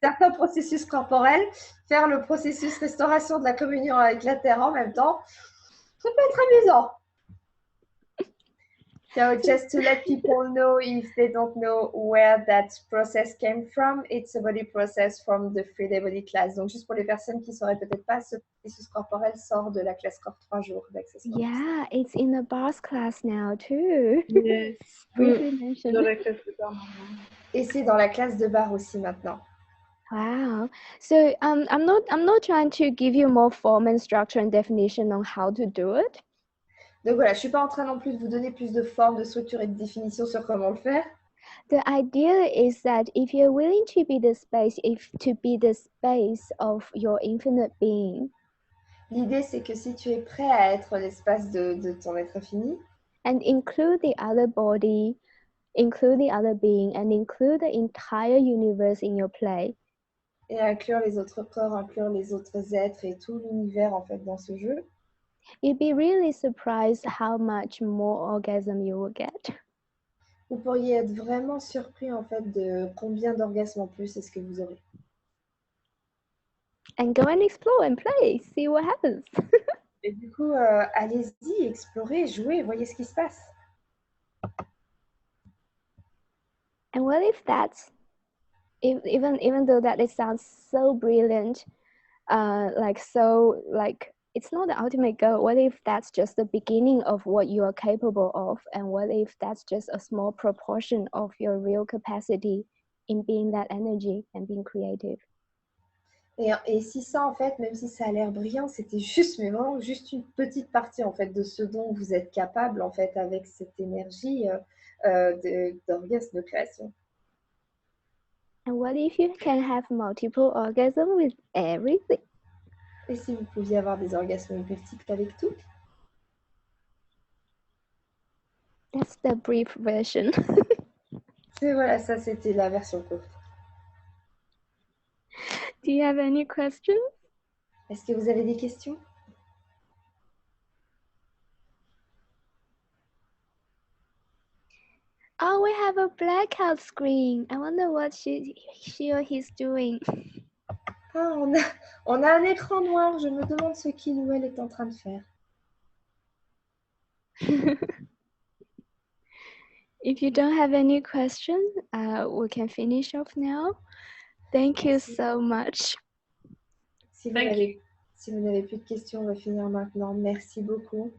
Speaker 1: certains processus corporels, faire le processus restauration de la communion avec la Terre en même temps, ça peut être amusant. So just to let people know, if they don't know where that process came from, it's a body process from the 3-day body class. Donc juste pour les personnes qui ne sauraient peut-être pas, ce processus corporel sort de la classe corps 3 jours d'Access Corps.
Speaker 2: Yeah, it's in the bars class now too.
Speaker 3: Yes.
Speaker 2: Briefly mentioned.
Speaker 3: Dans la classe de bar.
Speaker 1: Et c'est dans la classe de bar aussi maintenant.
Speaker 2: Wow. So I'm not trying to give you more form and structure and definition on how to do it.
Speaker 1: Donc voilà, je ne suis pas en train non plus de vous donner plus de forme, de structure et de définition sur comment le faire.
Speaker 2: The idea is that if you're willing to be the space of your infinite being.
Speaker 1: L'idée, c'est que si tu es prêt à être l'espace de ton être infini.
Speaker 2: And include the other body, include the other being, and include the entire universe in your play.
Speaker 1: Et inclure les autres corps, inclure les autres êtres et tout l'univers en fait dans ce jeu.
Speaker 2: You'd be really surprised how much more orgasm you will get.
Speaker 1: Vous pourriez être vraiment surpris en fait de combien d'orgasmes en plus est-ce que vous aurez.
Speaker 2: And go and explore and play, see what happens.
Speaker 1: Et du coup, allez-y, explorez, jouez, voyez ce qui se passe.
Speaker 2: And what if that's, even though that it sounds so brilliant, it's not the ultimate goal. What if that's just the beginning of what you are capable of? And what if that's just a small proportion of your real capacity in being that energy and being creative?
Speaker 1: Et si ça, en fait, même si ça a l'air brillant, c'était juste, mais vraiment juste une petite partie, en fait, de ce dont vous êtes capable, en fait, avec cette énergie d'orgasme, de création.
Speaker 2: And what if you can have multiple orgasms with everything?
Speaker 1: Et si vous pouviez avoir des orgasmes multiples avec tout?
Speaker 2: That's the brief version.
Speaker 1: Et voilà, ça c'était la version courte.
Speaker 2: Do you have any questions?
Speaker 1: Est-ce que vous avez des questions?
Speaker 2: Oh, we have a blackout screen. I wonder what she or he's doing.
Speaker 1: Ah, on a un écran noir. Je me demande ce qu'il ou elle est en train de faire.
Speaker 2: If you don't have any questions, we can finish off now. Thank you so much.
Speaker 1: Si vous n'avez plus de questions, on va finir maintenant. Merci beaucoup.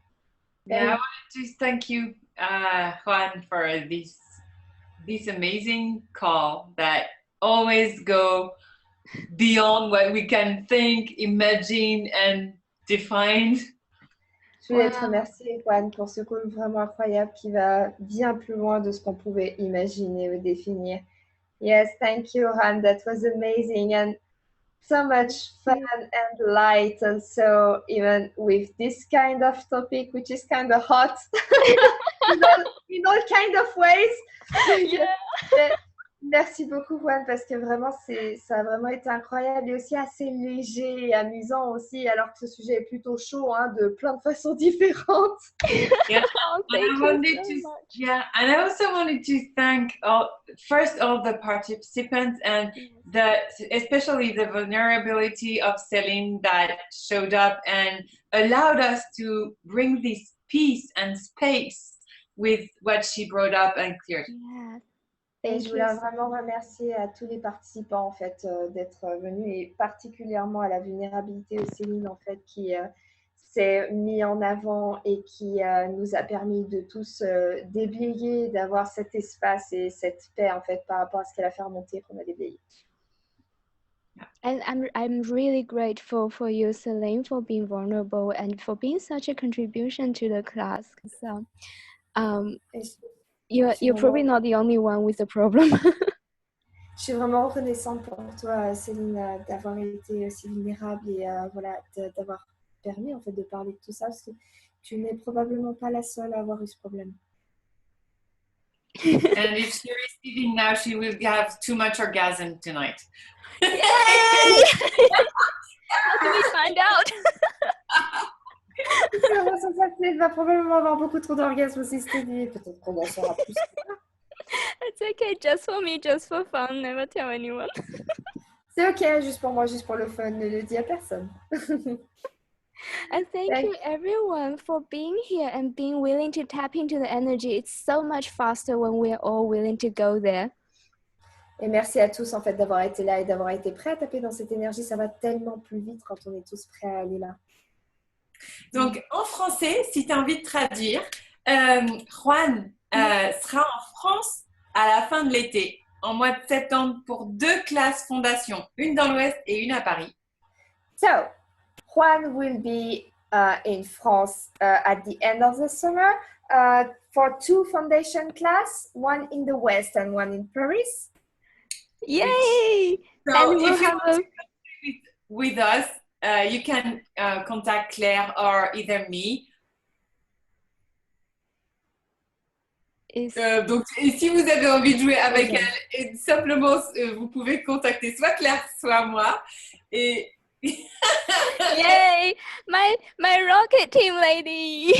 Speaker 3: Yeah, I wanted to thank you, Juan, for this amazing call that always go beyond what we can think, imagine, and define.
Speaker 1: Je voulais te remercier, Juan, pour ce call vraiment incroyable qui va bien plus loin de ce qu'on pouvait imaginer ou définir. Yes, thank you, Juan. That was amazing and so much fun and light. And so even with this kind of topic, which is kind of hot in all kind of ways.
Speaker 2: Yeah.
Speaker 1: Merci beaucoup, Juan, parce que vraiment, ça a vraiment été incroyable et aussi assez léger et amusant aussi, alors que ce sujet est plutôt chaud, hein, de plein de façons différentes.
Speaker 3: Yeah,
Speaker 2: Oh,
Speaker 3: and I also wanted to thank all the participants and especially the vulnerability of Celine that showed up and allowed us to bring this peace and space with what she brought up and cleared.
Speaker 2: Yeah.
Speaker 1: Et je voulais vraiment remercier à tous les participants en fait d'être venus et particulièrement à la vulnérabilité de Céline en fait qui s'est mis en avant et qui nous a permis de tous déblayer, d'avoir cet espace et cette paix en fait par rapport à ce qu'elle a fait remonter qu'on a déblayé.
Speaker 2: And I'm really grateful for you, Celine, for being vulnerable and for being such a contribution to the class. So, You're probably not the only one with the problem.
Speaker 1: Je suis vraiment reconnaissante pour toi, Céline, d'avoir été aussi vulnérable et voilà, d'avoir permis en fait de parler de tout ça parce que tu n'es probablement pas la seule à avoir eu ce problème.
Speaker 3: And if she's receiving now, she will have too much orgasm tonight.
Speaker 2: Yay! How can we find out?
Speaker 1: Elle va probablement avoir beaucoup trop d'orgasmes aussi cette nuit. Peut-être qu'on en saura plus.
Speaker 2: It's okay, just for me, just for fun. Never tell anyone.
Speaker 1: C'est ok, juste pour moi, juste pour le fun. Ne le dis à personne.
Speaker 2: And thank you everyone for being here and being willing to tap into the energy. It's so much faster when we're all willing to go there.
Speaker 1: Et merci à tous en fait d'avoir été là et d'avoir été prêts à taper dans cette énergie. Ça va tellement plus vite quand on est tous prêts à aller là.
Speaker 3: Donc, en français, si tu as envie de traduire, Juan sera en France à la fin de l'été, en mois de septembre, pour 2 classes fondation, une dans l'Ouest et une à Paris.
Speaker 1: So, Juan will be in France at the end of the summer for 2 foundation class, one in the West and one in Paris.
Speaker 2: Yay!
Speaker 3: So,
Speaker 2: and we'll
Speaker 3: if you
Speaker 2: have
Speaker 3: want to with us, you can contact Claire or either me. Donc, et si vous avez envie de jouer avec elle, et simplement, vous pouvez contacter soit Claire, soit moi. Et
Speaker 2: Yay! My rocket team lady!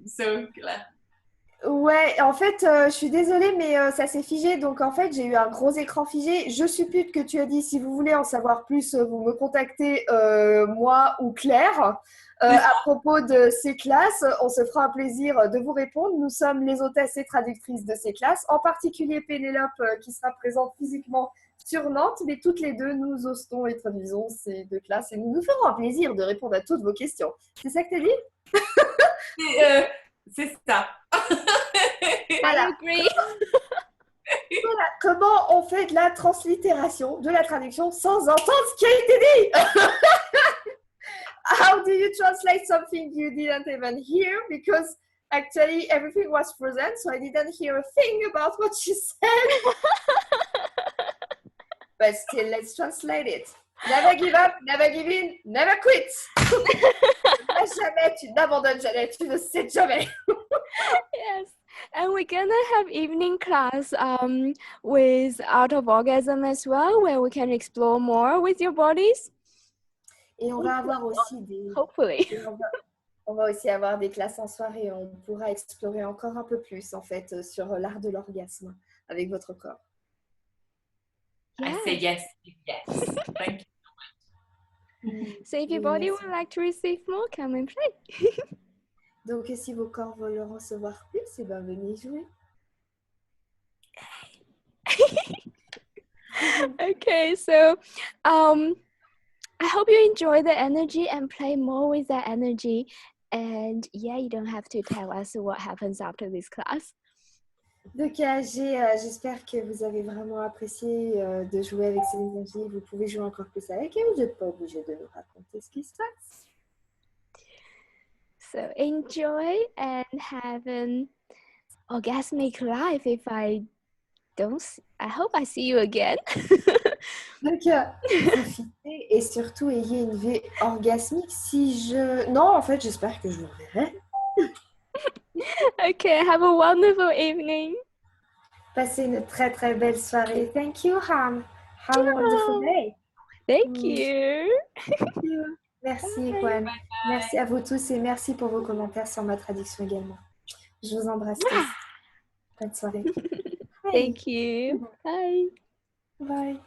Speaker 3: So, Claire.
Speaker 1: Ouais, en fait, je suis désolée, mais ça s'est figé. Donc, en fait, j'ai eu un gros écran figé. Je suppute que tu as dit, si vous voulez en savoir plus, vous me contactez, moi ou Claire. À propos de ces classes, on se fera un plaisir de vous répondre. Nous sommes les hôtesses et traductrices de ces classes, en particulier Pénélope, qui sera présente physiquement sur Nantes. Mais toutes les deux, nous hostons et traduisons ces 2 classes et nous nous ferons un plaisir de répondre à toutes vos questions. C'est ça que tu as dit?
Speaker 3: C'est ça.
Speaker 1: Voilà. Voilà. Comment on fait de la translittération, de la traduction sans entendre ce qui a été dit? How do you translate something you didn't even hear? Because actually everything was frozen, so I didn't hear a thing about what she said. But still, let's translate it. Never give up, never give in, never quit. Jamais, tu n'abandonnes jamais, tu ne sais jamais.
Speaker 2: Yes. And we're gonna have evening class with Art of Orgasm as well, where we can explore more with your bodies.
Speaker 1: Et on va avoir aussi
Speaker 2: Hopefully.
Speaker 1: on va aussi avoir des classes en soirée. On pourra explorer encore un peu plus, en fait, sur l'art de l'orgasme avec votre corps.
Speaker 3: I say yes. Thank you.
Speaker 2: So if your body would like to receive more, come and play.
Speaker 1: Donc, si vos corps veulent recevoir plus, eh ben, venez jouer.
Speaker 2: Okay, so I hope you enjoy the energy and play more with that energy. And yeah, you don't have to tell us what happens after this class.
Speaker 1: Donc, j'espère que vous avez vraiment apprécié de jouer avec ces énergies. Vous pouvez jouer encore plus avec et vous n'êtes pas obligé de nous raconter ce qui se passe.
Speaker 2: So enjoy and have an orgasmic life. If I hope I see you again.
Speaker 1: Donc, profitez et surtout ayez une vie orgasmique. Non, en fait, j'espère que je vous reverrai.
Speaker 2: Okay, have a wonderful evening.
Speaker 1: Passez une très très belle soirée. Thank you, Ham. Have a wonderful day.
Speaker 2: Thank you.
Speaker 1: Thank you. Merci, Juan. Merci à vous tous et merci pour vos commentaires sur ma traduction également. Je vous embrasse tous. Bonne soirée.
Speaker 2: Thank you. Bye.
Speaker 1: Bye.